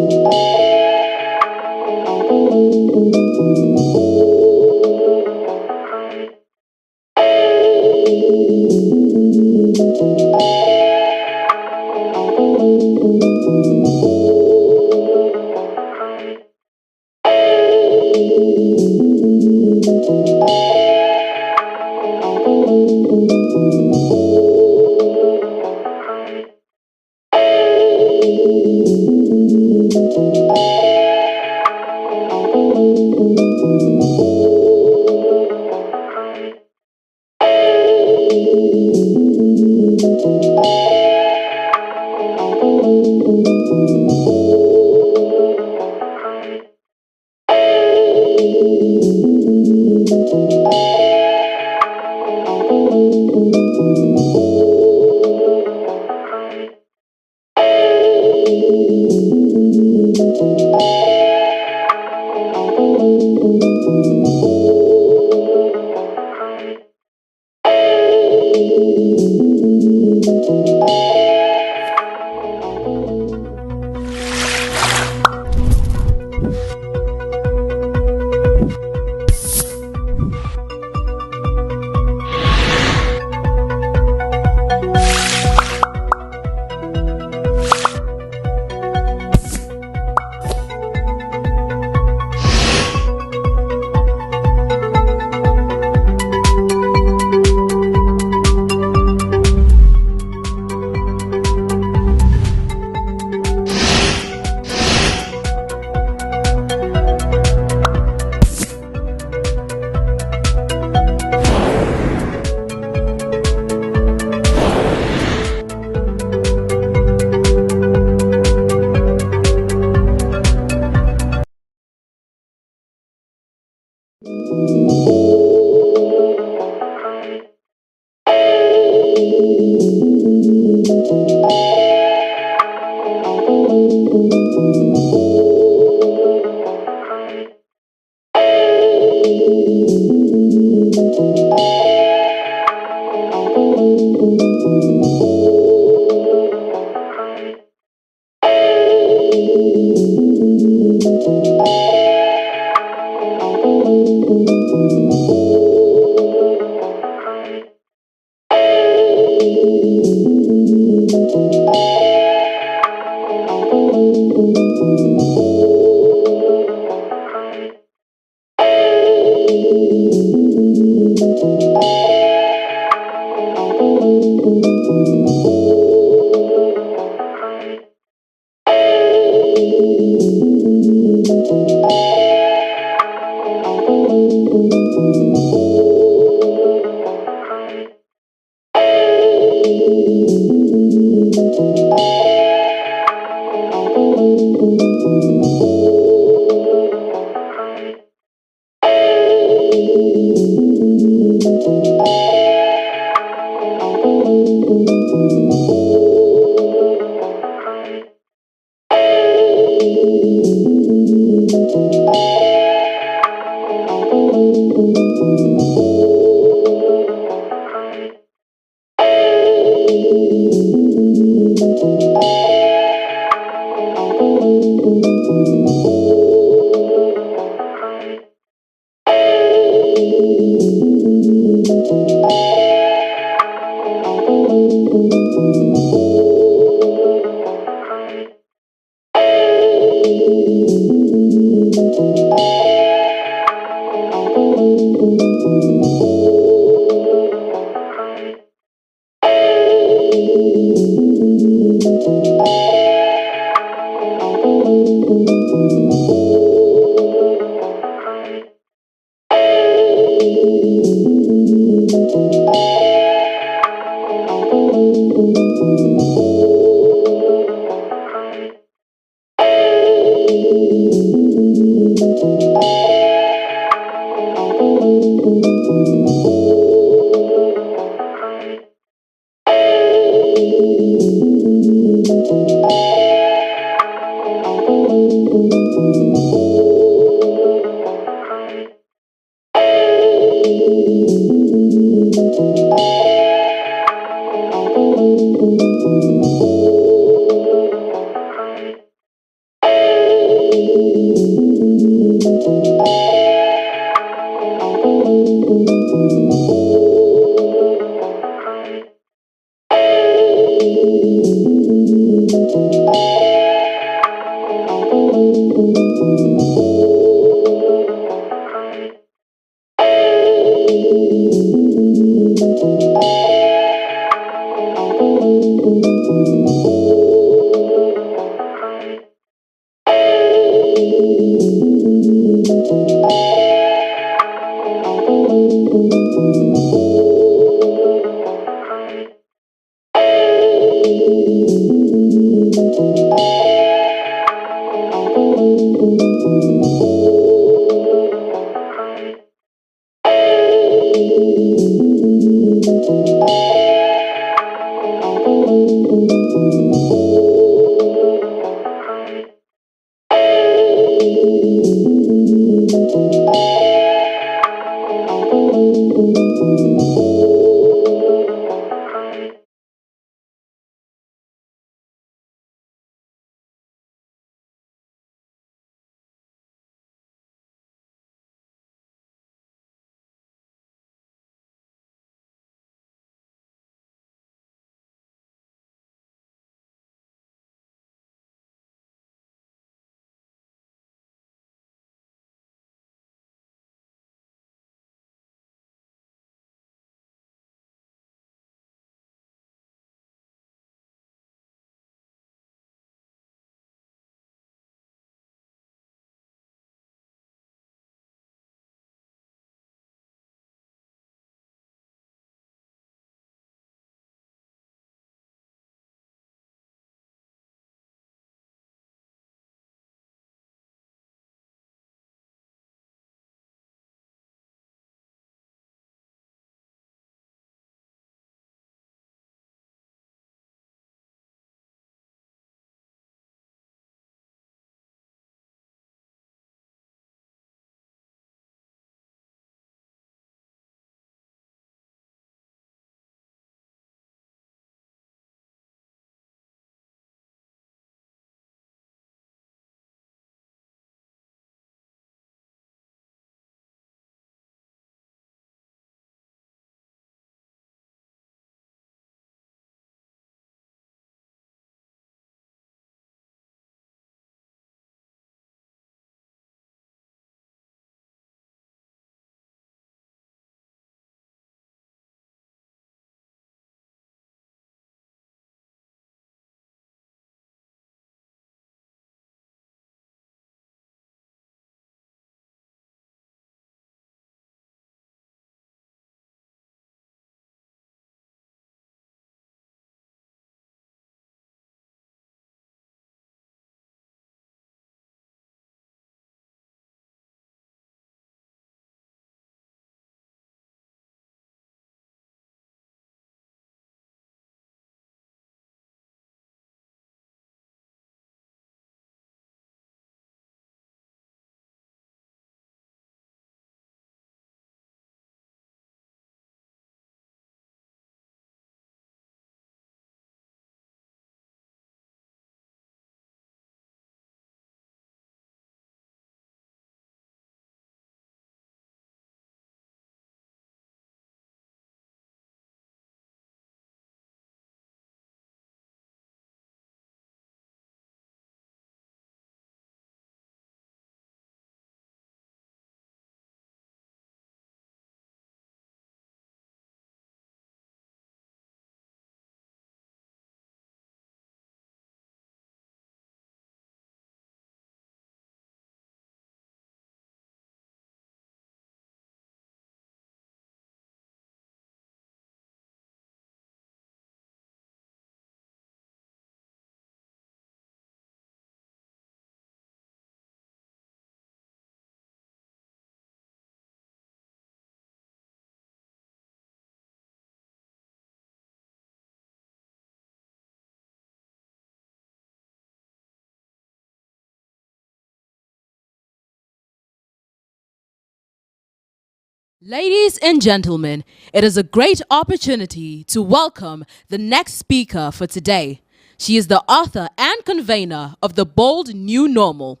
Ladies and gentlemen, it is a great opportunity to welcome the next speaker for today. She is the author and convener of The Bold New Normal.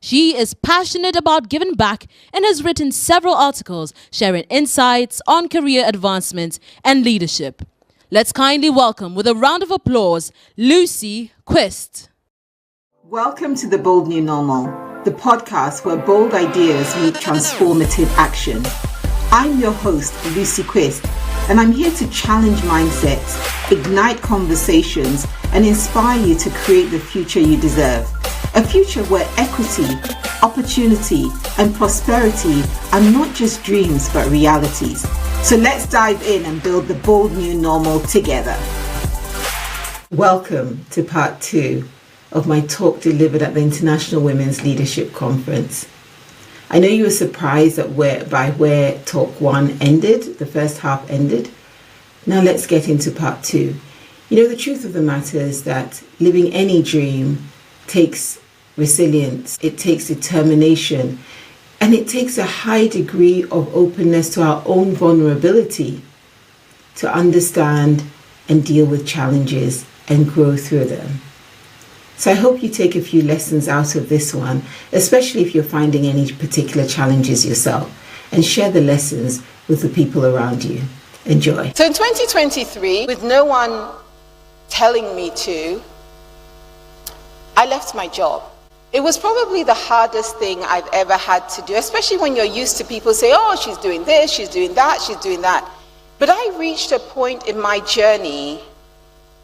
She is passionate about giving back and has written several articles sharing insights on career advancement and leadership. Let's kindly welcome, with a round of applause, Lucy Quist. Welcome to The Bold New Normal, the podcast where bold ideas meet transformative action. I'm your host, Lucy Quist, and I'm here to challenge mindsets, ignite conversations, and inspire you to create the future you deserve. A future where equity, opportunity, and prosperity are not just dreams but realities. So let's dive in and build the bold new normal together. Welcome to part 2 of my talk delivered at the International Women's Leadership Conference. I know you were surprised by where talk 1 ended, the first half ended. Now let's get into part 2. You know, the truth of the matter is that living any dream takes resilience, it takes determination, and it takes a high degree of openness to our own vulnerability to understand and deal with challenges and grow through them. So I hope you take a few lessons out of this one, especially if you're finding any particular challenges yourself, and share the lessons with the people around you. Enjoy. So in 2023, with no one telling me to, I left my job. It was probably the hardest thing I've ever had to do, especially when you're used to people say, oh, she's doing this, she's doing that, she's doing that. But I reached a point in my journey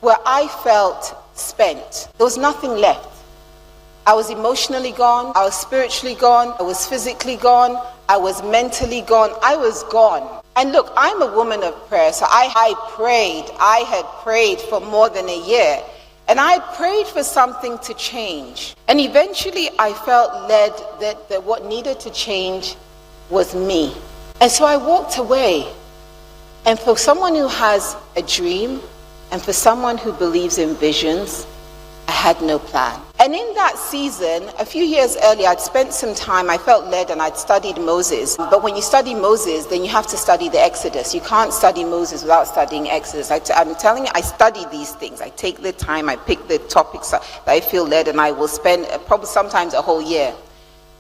where I felt spent. There was nothing left. I was emotionally gone, I was spiritually gone, I was physically gone, I was mentally gone, I was gone. And look, I'm a woman of prayer, so I had prayed for more than a year. And I prayed for something to change. And eventually I felt led that what needed to change was me. And so I walked away. And for someone who has a dream, and for someone who believes in visions, I had no plan. And in that season, a few years earlier, I'd spent some time, I felt led, and I'd studied Moses. But when you study Moses, then you have to study the Exodus. You can't study Moses without studying Exodus. I'm telling you, I study these things. I take the time, I pick the topics that I feel led, and I will spend probably sometimes a whole year.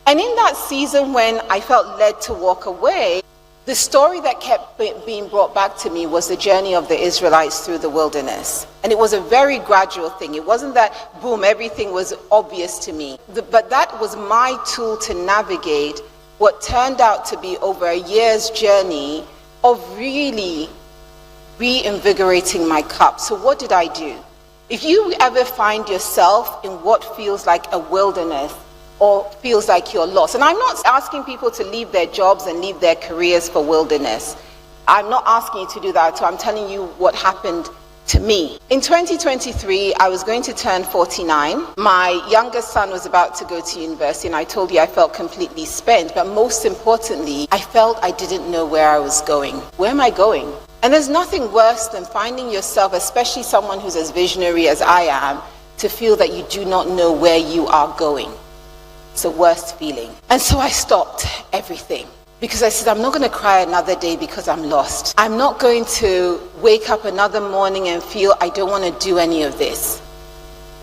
And in that season when I felt led to walk away, the story that kept being brought back to me was the journey of the Israelites through the wilderness. And it was a very gradual thing. It wasn't that, boom, everything was obvious to me. But that was my tool to navigate what turned out to be over a year's journey of really reinvigorating my cup. So what did I do? If you ever find yourself in what feels like a wilderness, or feels like you're lost. And I'm not asking people to leave their jobs and leave their careers for wilderness. I'm not asking you to do that. So I'm telling you what happened to me. In 2023, I was going to turn 49. My youngest son was about to go to university, and I told you I felt completely spent. But most importantly, I felt I didn't know where I was going. Where am I going? And there's nothing worse than finding yourself, especially someone who's as visionary as I am, to feel that you do not know where you are going. It's the worst feeling. And so I stopped everything because I said, I'm not going to cry another day because I'm lost. I'm not going to wake up another morning and feel I don't want to do any of this.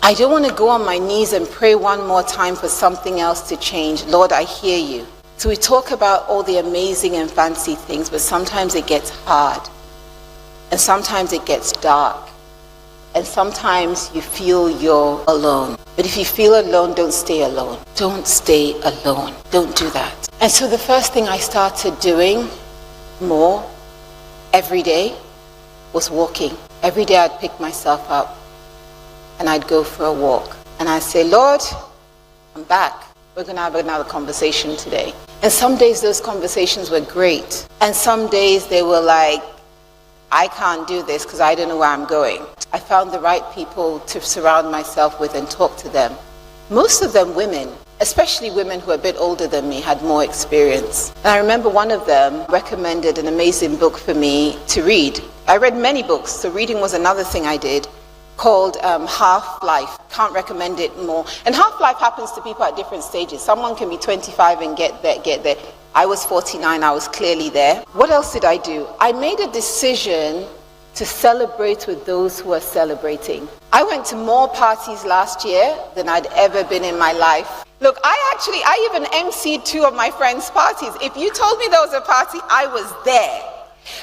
I don't want to go on my knees and pray one more time for something else to change. Lord, I hear you. So we talk about all the amazing and fancy things, but sometimes it gets hard. And sometimes it gets dark. And sometimes you feel you're alone. But if you feel alone, don't stay alone. Don't stay alone. Don't do that. And so the first thing I started doing more every day was walking. Every day I'd pick myself up and I'd go for a walk. And I'd say, Lord, I'm back. We're going to have another conversation today. And some days those conversations were great. And some days they were like, I can't do this because I don't know where I'm going. I found the right people to surround myself with and talk to them. Most of them women, especially women who are a bit older than me, had more experience. And I remember one of them recommended an amazing book for me to read. I read many books, so reading was another thing I did, called Half-Life. Can't recommend it more. And half-life happens to people at different stages. Someone can be 25 and get there. I was 49, I was clearly there. What else did I do? I made a decision to celebrate with those who are celebrating. I went to more parties last year than I'd ever been in my life. Look, I even emceed 2 of my friends' parties. If you told me there was a party, I was there.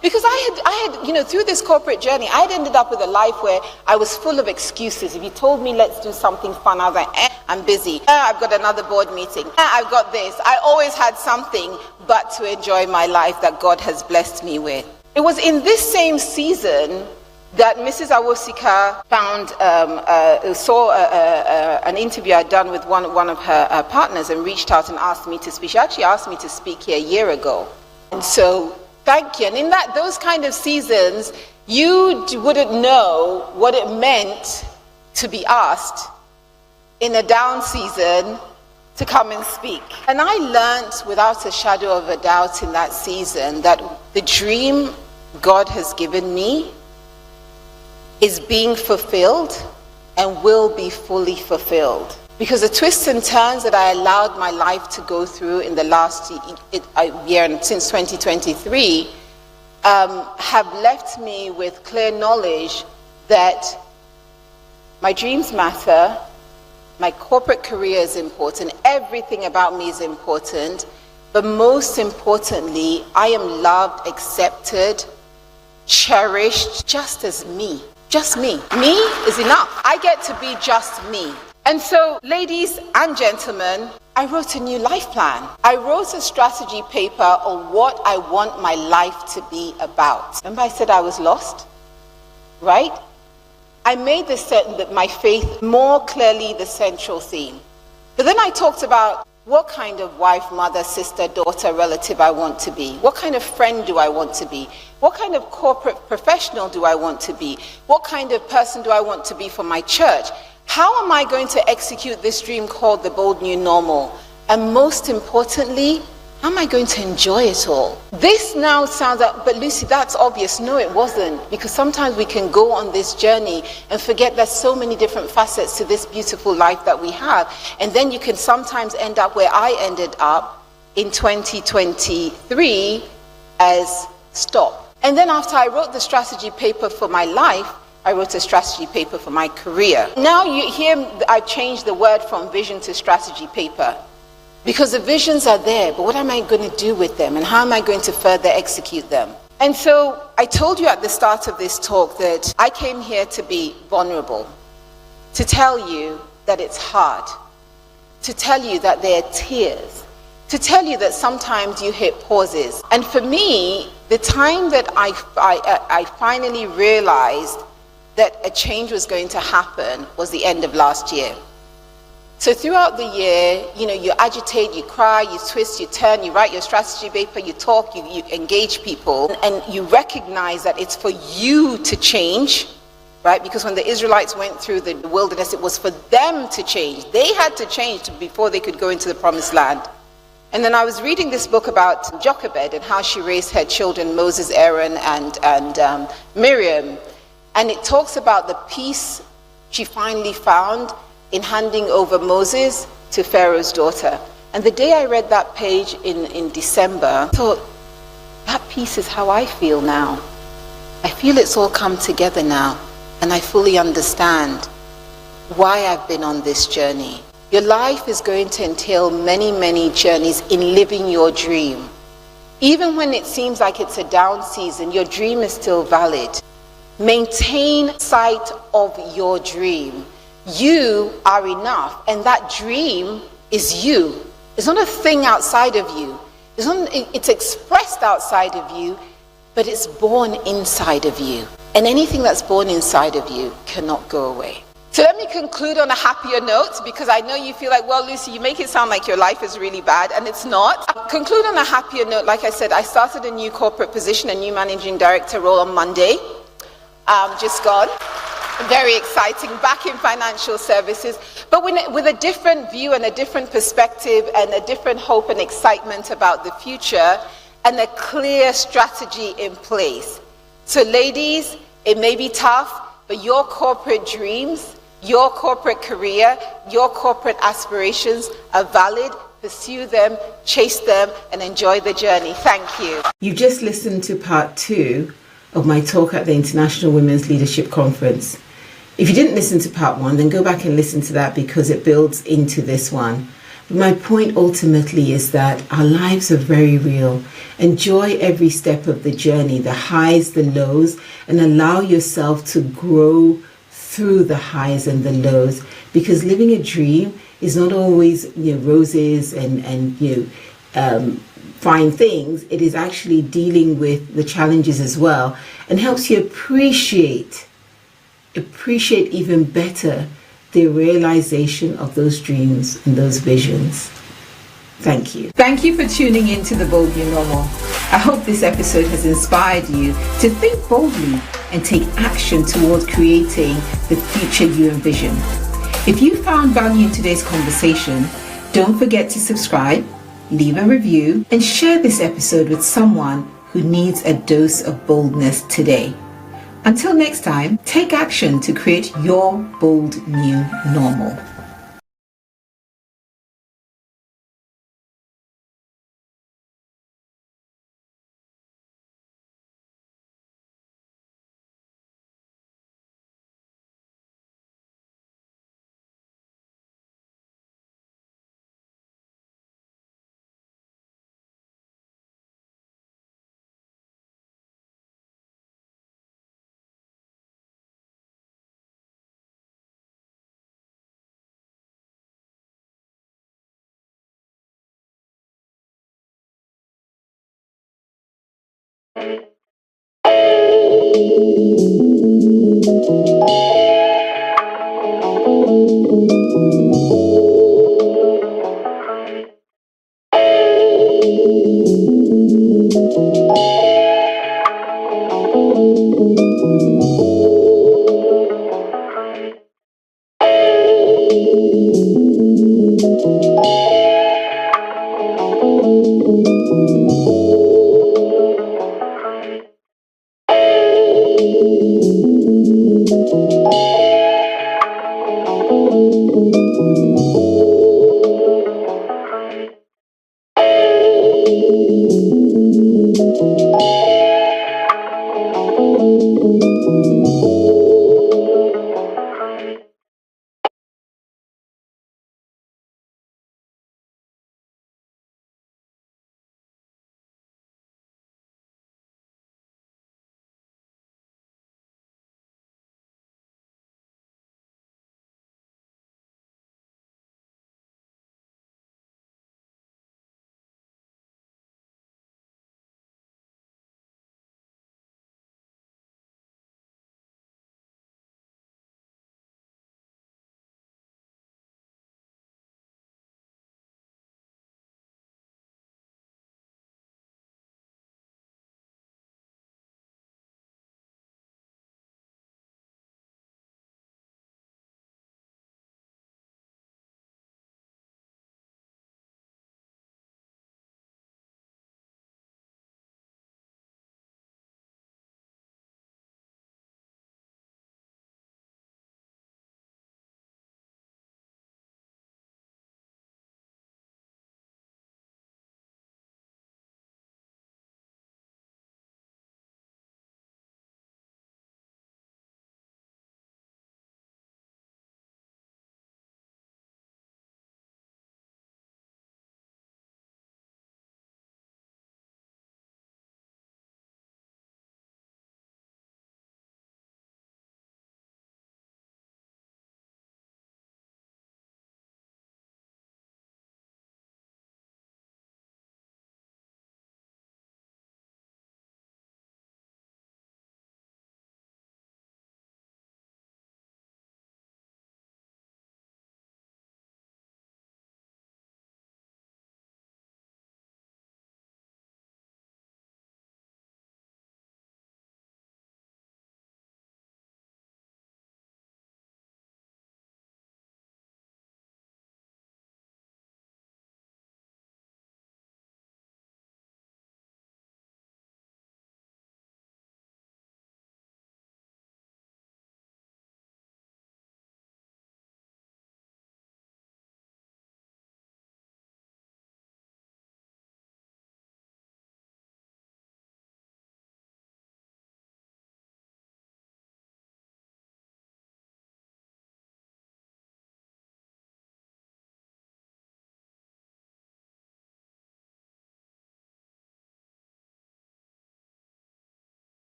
Because I had, through this corporate journey, I had ended up with a life where I was full of excuses. If you told me, let's do something fun, I was like, I'm busy. I've got another board meeting. I've got this. I always had something but to enjoy my life that God has blessed me with. It was in this same season that Mrs. Awosika saw an interview I'd done with one of her partners and reached out and asked me to speak. She actually asked me to speak here a year ago. And so, thank you. And in those kind of seasons, you wouldn't know what it meant to be asked in a down season to come and speak. And I learned without a shadow of a doubt in that season that the dream God has given me is being fulfilled and will be fully fulfilled. Because the twists and turns that I allowed my life to go through in the last year and since 2023 have left me with clear knowledge that my dreams matter, my corporate career is important, everything about me is important, but most importantly, I am loved, accepted, cherished, just as me. Just me. Me is enough. I get to be just me. And so, ladies and gentlemen, I wrote a new life plan. I wrote a strategy paper on what I want my life to be about. Remember I said I was lost? Right? I made my faith more clearly the central theme. But then I talked about what kind of wife, mother, sister, daughter, relative I want to be. What kind of friend do I want to be? What kind of corporate professional do I want to be? What kind of person do I want to be for my church? How am I going to execute this dream called the bold new normal? And most importantly, how am I going to enjoy it all? This now sounds like, but Lucy, that's obvious. No, it wasn't. Because sometimes we can go on this journey and forget there's so many different facets to this beautiful life that we have. And then you can sometimes end up where I ended up in 2023 as stop. And then after I wrote the strategy paper for my life, I wrote a strategy paper for my career. Now you hear I've changed the word from vision to strategy paper. Because the visions are there, but what am I going to do with them and how am I going to further execute them? And so I told you at the start of this talk that I came here to be vulnerable, to tell you that it's hard, to tell you that there are tears, to tell you that sometimes you hit pauses. And for me, the time that I finally realized that a change was going to happen was the end of last year. So throughout the year, you agitate, you cry, you twist, you turn, you write your strategy paper, you talk, you engage people, and you recognize that it's for you to change, right? Because when the Israelites went through the wilderness, it was for them to change. They had to change before they could go into the promised land. And then I was reading this book about Jochebed and how she raised her children, Moses, Aaron, and Miriam. And it talks about the peace she finally found in handing over Moses to Pharaoh's daughter. And the day I read that page in December, I thought, that peace is how I feel now. I feel it's all come together now, and I fully understand why I've been on this journey. Your life is going to entail many, many journeys in living your dream. Even when it seems like it's a down season, your dream is still valid. Maintain sight of your dream. You are enough, and that dream is you. It's not a thing outside of you. It's expressed outside of you, but it's born inside of you. And anything that's born inside of you cannot go away. So let me conclude on a happier note, because I know you feel like, well, Lucy, you make it sound like your life is really bad, and it's not. I'll conclude on a happier note. Like I said, I started a new corporate position, a new managing director role on Monday. Just gone. Very exciting, back in financial services, but with a different view and a different perspective and a different hope and excitement about the future and a clear strategy in place. So ladies, it may be tough, but your corporate dreams, your corporate career, your corporate aspirations are valid, pursue them, chase them, and enjoy the journey. Thank you. You've just listened to part 2 of my talk at the International Women's Leadership Conference. If you didn't listen to part 1, then go back and listen to that because it builds into this one. But my point ultimately is that our lives are very real. Enjoy every step of the journey, the highs, the lows, and allow yourself to grow through the highs and the lows, because living a dream is not always roses and fine things. It is actually dealing with the challenges as well, and helps you appreciate even better the realization of those dreams and those visions. Thank you. Thank you for tuning in to The Bold New Normal. I hope this episode has inspired you to think boldly and take action towards creating the future you envision. If you found value in today's conversation, don't forget to subscribe, leave a review, and share this episode with someone who needs a dose of boldness today. Until next time, take action to create your bold new normal.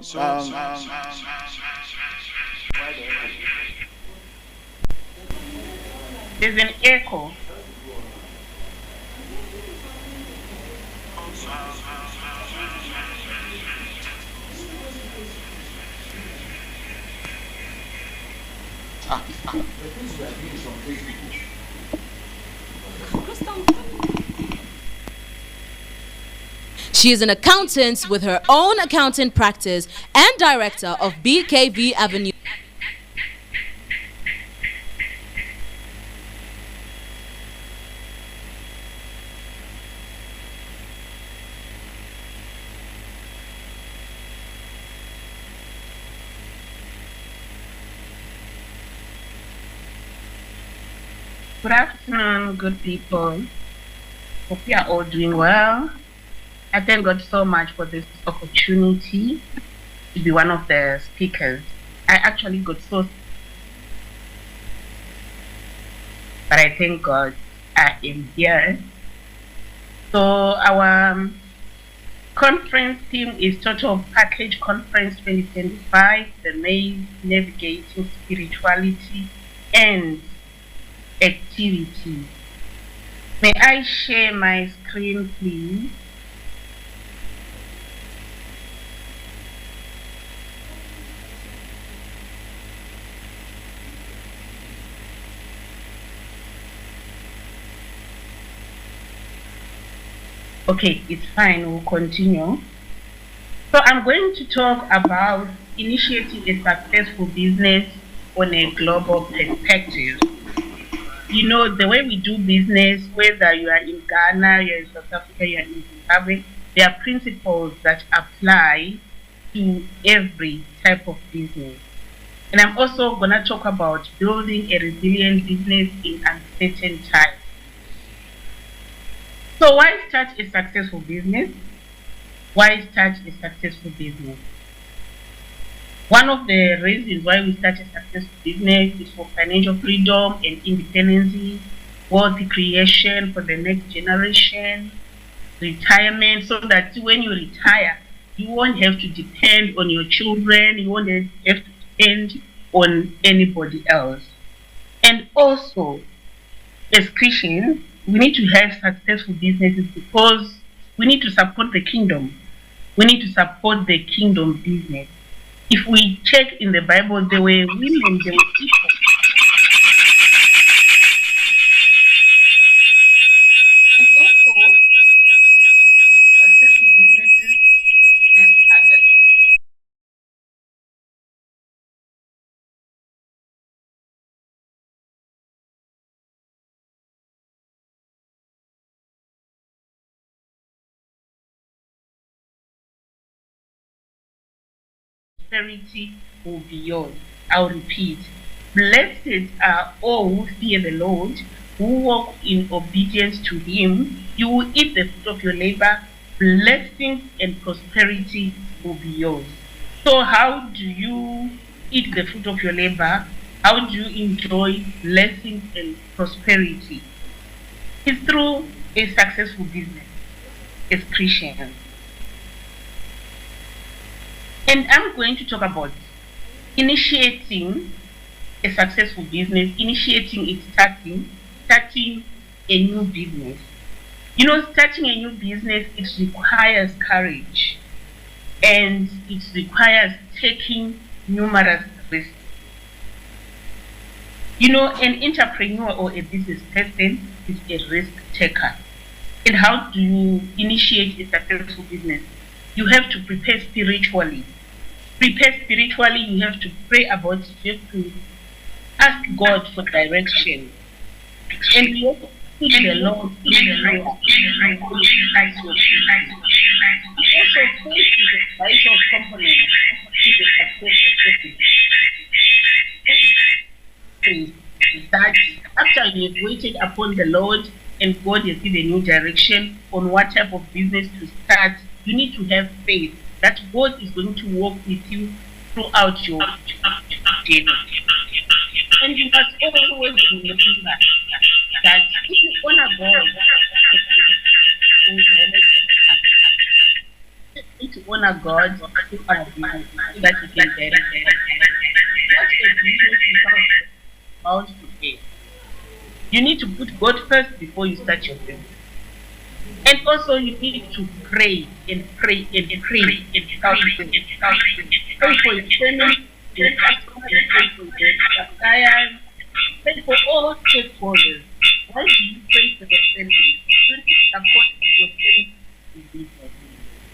There's an echo. She is an accountant with her own accounting practice and director of BKV Avenue. Good afternoon, good people. Hope you are all doing well. I thank God so much for this opportunity to be one of the speakers. I actually got so, but I thank God I am here. So our conference theme is Total Package Conference 2025, the main navigating spirituality and activity. May I share my screen, please? Okay, it's fine, we'll continue. So I'm going to talk about initiating a successful business on a global perspective. You know, the way we do business, whether you are in Ghana, you're in South Africa, you're in Zimbabwe, there are principles that apply to every type of business. And I'm also going to talk about building a resilient business in uncertain times. So why start a successful business? Why start a successful business? One of the reasons why we start a successful business is for financial freedom and independence, wealth creation for the next generation, retirement, so that when you retire, you won't have to depend on your children, you won't have to depend on anybody else. And also, as Christians, we need to have successful businesses because we need to support the kingdom. We need to support the kingdom business. If we check in the Bible, there were women, there were people. And also, successful businesses and others. Prosperity will be yours. I'll repeat. Blessed are all who fear the Lord, who walk in obedience to Him. You will eat the fruit of your labor. Blessings and prosperity will be yours. So, how do you eat the fruit of your labor? How do you enjoy blessings and prosperity? It's through a successful business as Christians. And I'm going to talk about initiating a successful business, initiating it, starting a new business. You know, starting a new business, it requires courage and it requires taking numerous risks. You know, an entrepreneur or a business person is a risk taker. And how do you initiate a successful business? You have to prepare spiritually. Prepare spiritually, you have to pray about it, you have to ask God for direction. And you have to put the Lord in the Lord. Also, faith is a vital component to the success of business. That after you have waited upon the Lord and God has given you direction on what type of business to start, you need to have faith that God is going to walk with you throughout your journey. And you must always remember that if you honor God, you need to honor honor God, you honor business, so that you can get it. What a business without bound to fail. You need to put God first before you start your business. And also you need to pray and pray and pray and pray for your family, your customers, pray for your suppliers, pray for all stakeholders. Why do you pray for the family? You need support of your family in business.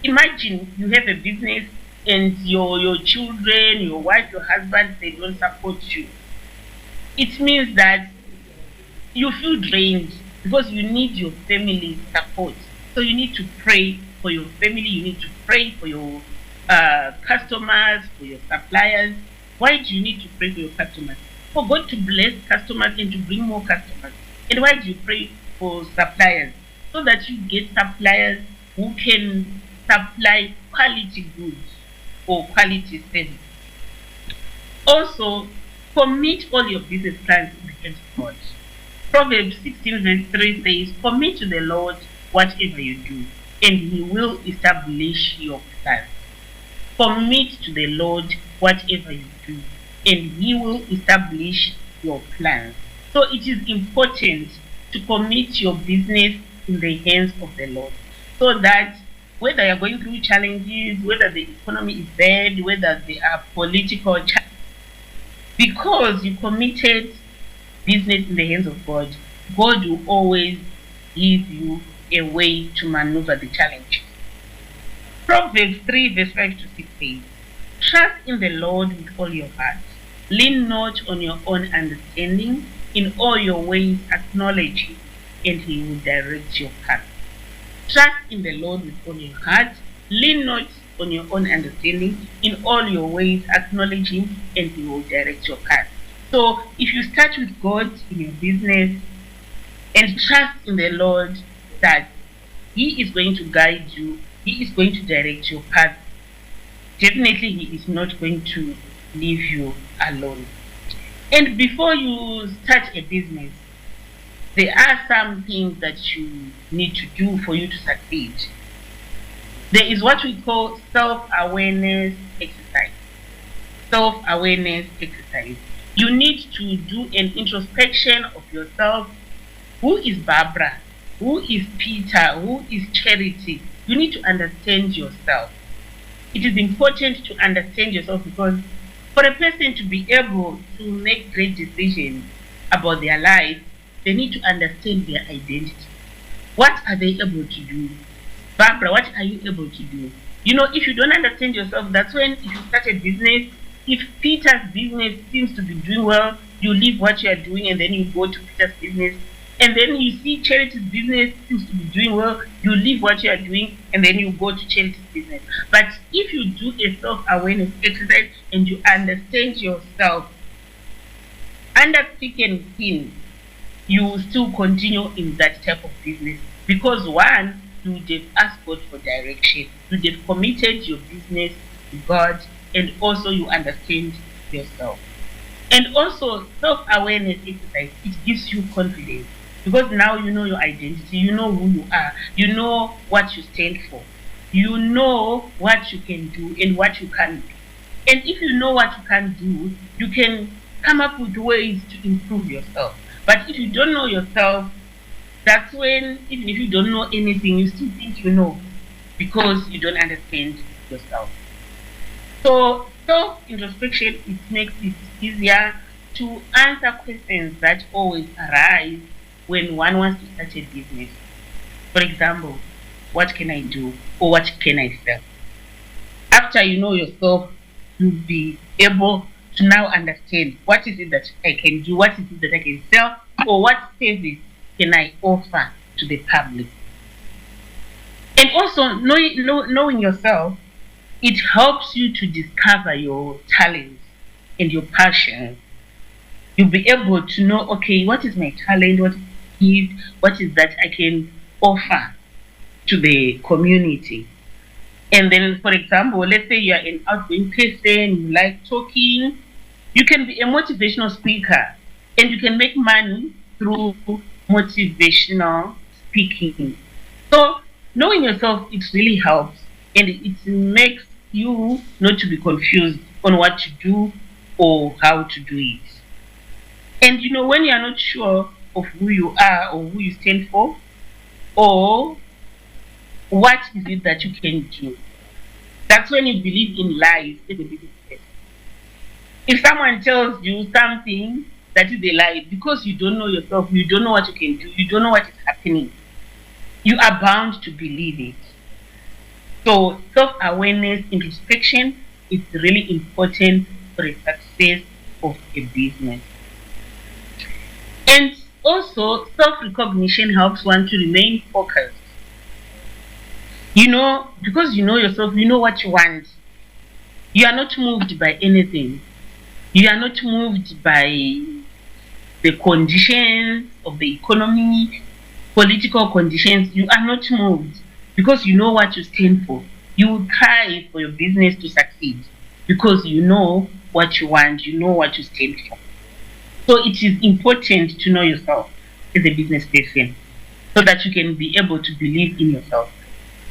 Imagine you have a business and your children, your wife, your husband, they don't support you. It means that you feel drained because you need your family support. So you need to pray for your family, you need to pray for your customers, for your suppliers. Why do you need to pray for your customers? For God to bless customers and to bring more customers. And why do you pray for suppliers? So that you get suppliers who can supply quality goods or quality service. Also, commit all your business plans in the hands of God. Proverbs 16 verse 3 says, commit to the Lord whatever you do, and he will establish your plans. Commit to the Lord whatever you do, and he will establish your plans. So it is important to commit your business in the hands of the Lord, so that whether you're going through challenges, whether the economy is bad, whether there are political challenges, because you committed business in the hands of God, God will always give you a way to maneuver the challenge. Proverbs 3 verse 5 to 6 says, trust in the Lord with all your heart. Lean not on your own understanding. In all your ways acknowledge him, and he will direct your path. Trust in the Lord with all your heart. Lean not on your own understanding. In all your ways acknowledge him, and he will direct your path. So if you start with God in your business and trust in the Lord that he is going to guide you, he is going to direct your path, definitely he is not going to leave you alone. And before you start a business, there are some things that you need to do for you to succeed. There is what we call self-awareness exercise. Self-awareness exercise. You need to do an introspection of yourself. Who is Barbara? Who is Peter? Who is Charity? You need to understand yourself. It is important to understand yourself, because for a person to be able to make great decisions about their life, they need to understand their identity. What are they able to do? Barbara, what are you able to do? You know, if you don't understand yourself, that's when if you start a business, if Peter's business seems to be doing well, you leave what you are doing and then you go to Peter's business. And then you see Charity's business seems to be doing well, you leave what you are doing and then you go to Charity's business. But if you do a self-awareness exercise and you understand yourself, under thick and thin, you will still continue in that type of business. Because one, you would have asked God for direction. You would have committed your business to God, and also you understand yourself. And also, self-awareness exercise, it gives you confidence. Because now you know your identity, you know who you are, you know what you stand for, you know what you can do and what you can't do. And if you know what you can do, you can come up with ways to improve yourself. But if you don't know yourself, that's when, even if you don't know anything, you still think you know, because you don't understand yourself. So self-introspection, it makes it easier to answer questions that always arise when one wants to start a business. For example, what can I do, or what can I sell? After you know yourself, you'll be able to now understand what is it that I can do, what is it that I can sell, or what service can I offer to the public. And also, knowing yourself, it helps you to discover your talents and your passions. You'll be able to know, okay, what is my talent, what is that I can offer to the community. And then, for example, let's say you're an outgoing person, you like talking, you can be a motivational speaker, and you can make money through motivational speaking. So knowing yourself, it really helps. and it makes you not to be confused on what to do or how to do it. And when you are not sure of who you are or who you stand for, or what is it that you can do, that's when you believe in lies as a business person. If someone tells you something that is a lie, because you don't know yourself, you don't know what you can do, you don't know what is happening, you are bound to believe it. So self-awareness, introspection is really important for the success of a business. And also, self-recognition helps one to remain focused. Because you know yourself, you know what you want. You are not moved by anything. You are not moved by the conditions of the economy, political conditions. You are not moved because you know what you stand for. You will try for your business to succeed because you know what you want, you know what you stand for. So it is important to know yourself as a business person so that you can be able to believe in yourself.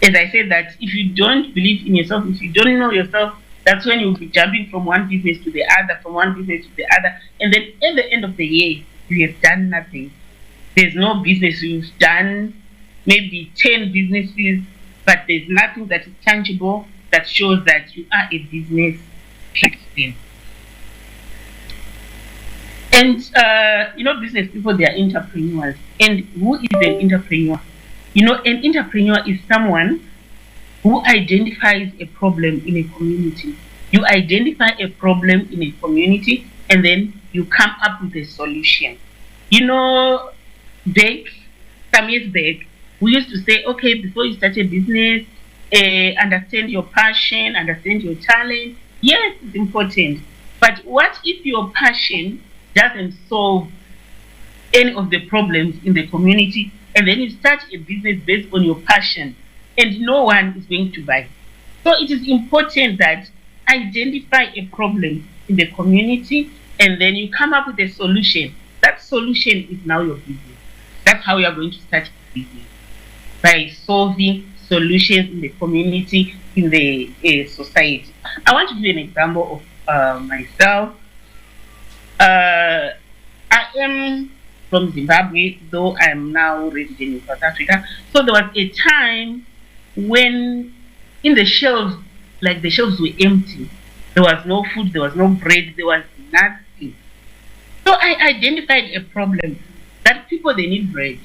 As I said, that if you don't believe in yourself, if you don't know yourself, that's when you'll be jumping from one business to the other, from one business to the other. And then at the end of the year, you have done nothing. There's no business. You've done maybe 10 businesses, but there's nothing that is tangible that shows that you are a business person. And, business people, they are entrepreneurs. And who is an entrepreneur? An entrepreneur is someone who identifies a problem in a community. You identify a problem in a community and then you come up with a solution. Some years back, we used to say, okay, before you start a business, understand your passion, understand your talent. Yes, it's important. But what if your passion doesn't solve any of the problems in the community, and then you start a business based on your passion and no one is going to buy? So it is important that identify a problem in the community and then you come up with a solution. That solution is now your business. That's how you are going to start a business, by solving solutions in the community, in the society. I want to give you an example of myself. I am from Zimbabwe, though I am now resident in South Africa. So there was a time when in the shelves, like the shelves were empty. There was no food, there was no bread, there was nothing. So I identified a problem that people, they need bread.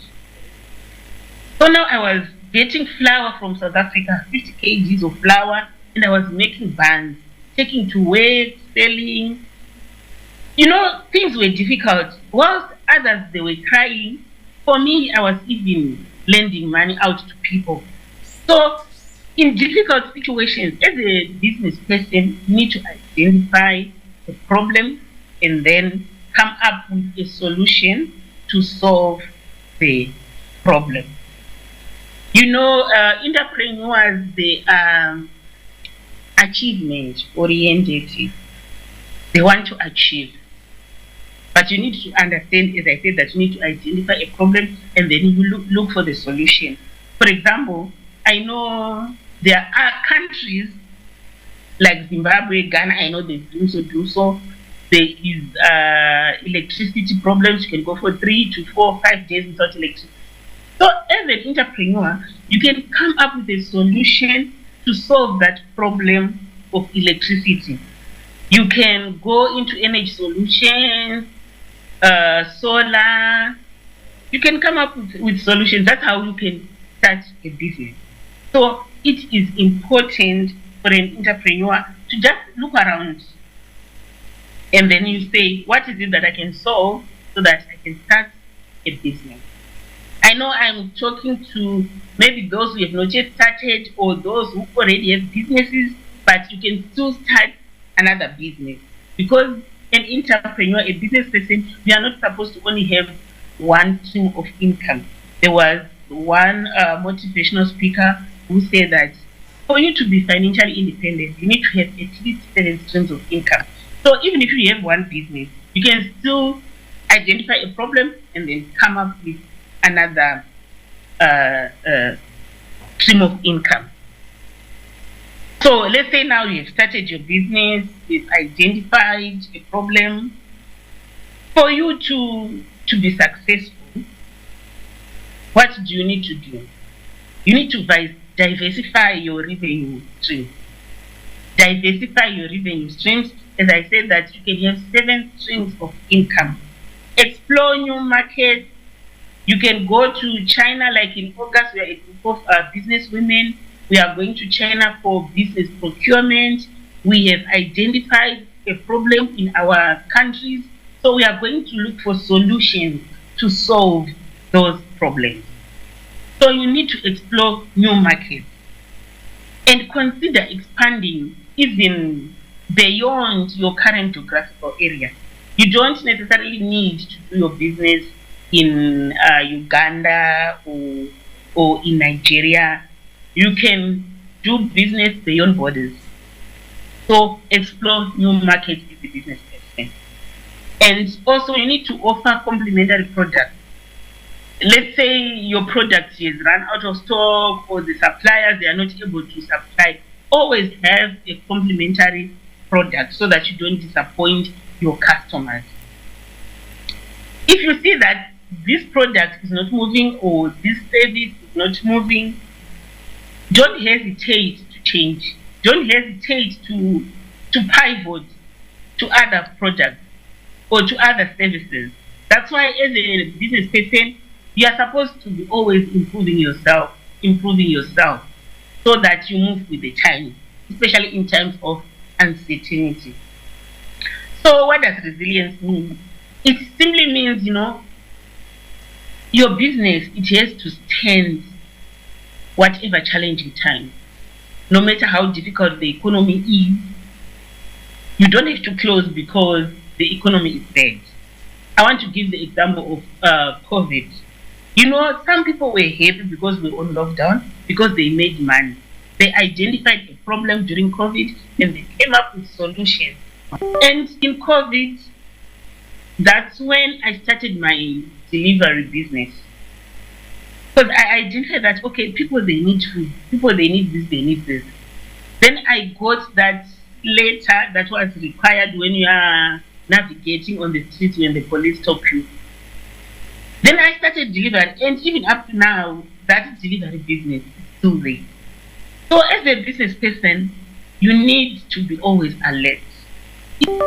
So now I was getting flour from South Africa, 50 kgs of flour, and I was making buns, taking to work, selling. Things were difficult. Whilst others, they were crying, for me, I was even lending money out to people. So in difficult situations, as a business person, you need to identify the problem and then come up with a solution to solve the problem. Entrepreneurs, they are achievement oriented. They want to achieve. But you need to understand, as I said, that you need to identify a problem and then you look for the solution. For example, I know there are countries like Zimbabwe, Ghana, I know they do so. There is electricity problems. You can go for 3 to 4, 5 days without electricity. So as an entrepreneur, you can come up with a solution to solve that problem of electricity. You can go into energy solutions, solar. You can come up with solutions. That's how you can start a business. So it is important for an entrepreneur to just look around and then you say, what is it that I can solve so that I can start a business? I know I'm talking to maybe those who have not yet started or those who already have businesses, but you can still start another business. Because an entrepreneur, a business person, we are not supposed to only have one stream of income. There was one motivational speaker who said that for you to be financially independent, you need to have at least 7 streams of income. So even if you have one business, you can still identify a problem and then come up with another stream of income. So let's say now you've started your business, you've identified a problem. For you to be successful, what do you need to do? You need to diversify your revenue streams. Diversify your revenue streams. As I said, that you can have 7 streams of income. Explore new markets. You can go to China, like in August, we are a group of business women. We are going to China for business procurement. We have identified a problem in our countries. So we are going to look for solutions to solve those problems. So you need to explore new markets and consider expanding even beyond your current geographical area. You don't necessarily need to do your business in Uganda or in Nigeria. You can do business beyond borders. So explore new markets as a business person. And also you need to offer complementary products. Let's say your product is run out of stock or the suppliers, they are not able to supply. Always have a complementary product so that you don't disappoint your customers. If you see that this product is not moving or this service is not moving, don't hesitate to change. Don't hesitate to pivot to other products or to other services. That's why as a business person, you are supposed to be always improving yourself, so that you move with the time, especially in times of uncertainty. So what does resilience mean? It simply means, your business, it has to stand whatever challenging time. No matter how difficult the economy is, you don't have to close because the economy is bad. I want to give the example of COVID. Some people were happy because we were on lockdown, because they made money. They identified a problem during COVID and they came up with solutions. And in COVID, that's when I started my delivery business. Because I identified that, okay, people, they need food. People, they need this, they need this. Then I got that letter that was required when you are navigating on the street when the police stop you. Then I started delivering, and even up to now, that delivery business is still there. So as a business person, you need to be always alert.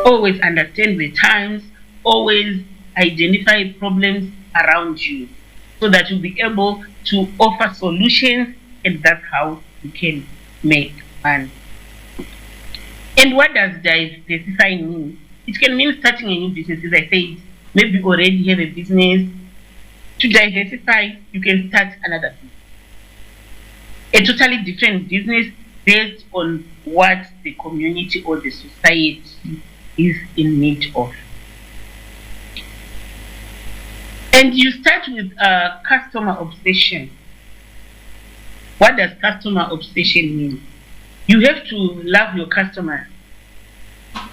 Always understand the times, always identify problems around you so that you'll be able to offer solutions, and that's how you can make money. And what does diversifying mean? It can mean starting a new business. As I said, maybe you already have a business. To diversify, you can start another business. A totally different business based on what the community or the society is in need of. And you start with customer obsession. What does customer obsession mean? You have to love your customers.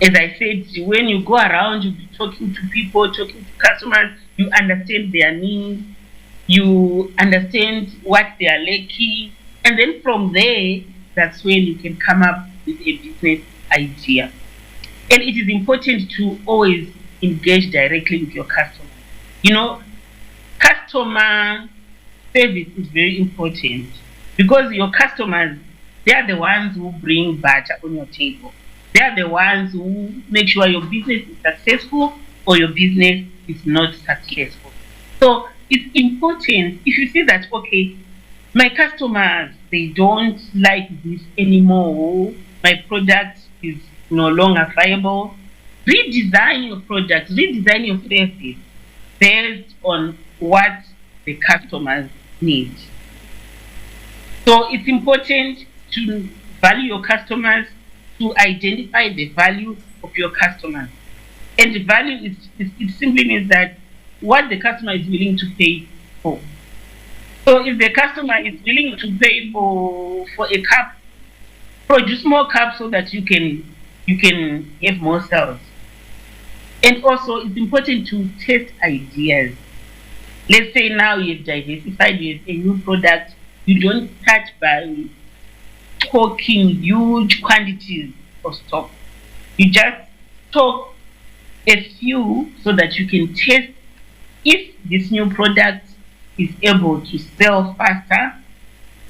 As I said, when you go around, you'll be talking to people, talking to customers, you understand their needs, you understand what they are lacking, and then from there, that's when you can come up with a business idea. And it is important to always engage directly with your customer. Customer service is very important because your customers, they are the ones who bring butter on your table. They are the ones who make sure your business is successful or your business is not successful. So it's important if you see that, okay, my customers, they don't like this anymore, my product is no longer viable, redesign your product, redesign your service based on what the customers need. So it's important to value your customers, to identify the value of your customers. And the value it simply means that what the customer is willing to pay for. So if the customer is willing to pay for a cup, produce more cups so that you can have more sales. And also it's important to test ideas. Let's say now you've diversified, you have a new product, you don't start by stocking huge quantities of stock. You just stock a few so that you can test if this new product is able to sell faster,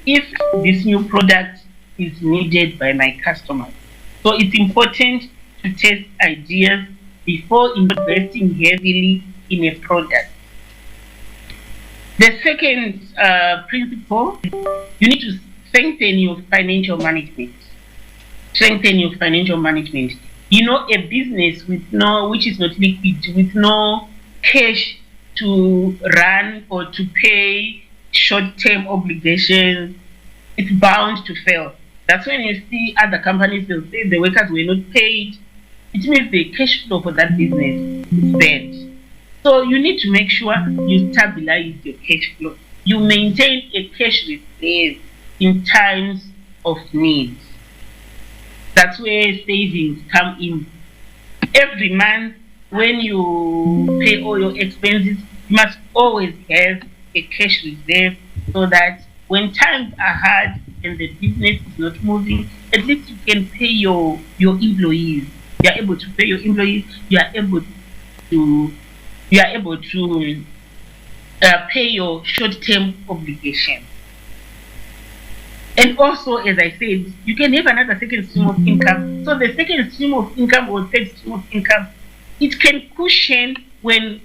if this new product is needed by my customers. So it's important to test ideas before investing heavily in a product. The second principle, you need to strengthen your financial management. Strengthen your financial management. You know, a business which is not liquid, with no cash to run or to pay short-term obligations, it's bound to fail. That's when you see other companies, they'll say the workers were not paid. It means the cash flow for that business is bad. So you need to make sure you stabilize your cash flow. You maintain a cash reserve in times of need. That's where savings come in. Every month, when you pay all your expenses, you must always have a cash reserve so that when times are hard and the business is not moving, at least you can pay your employees. You are able to pay your employees. You are able to pay your short-term obligations. And also, as I said, you can have another second stream of income. So the second stream of income or third stream of income, it can cushion when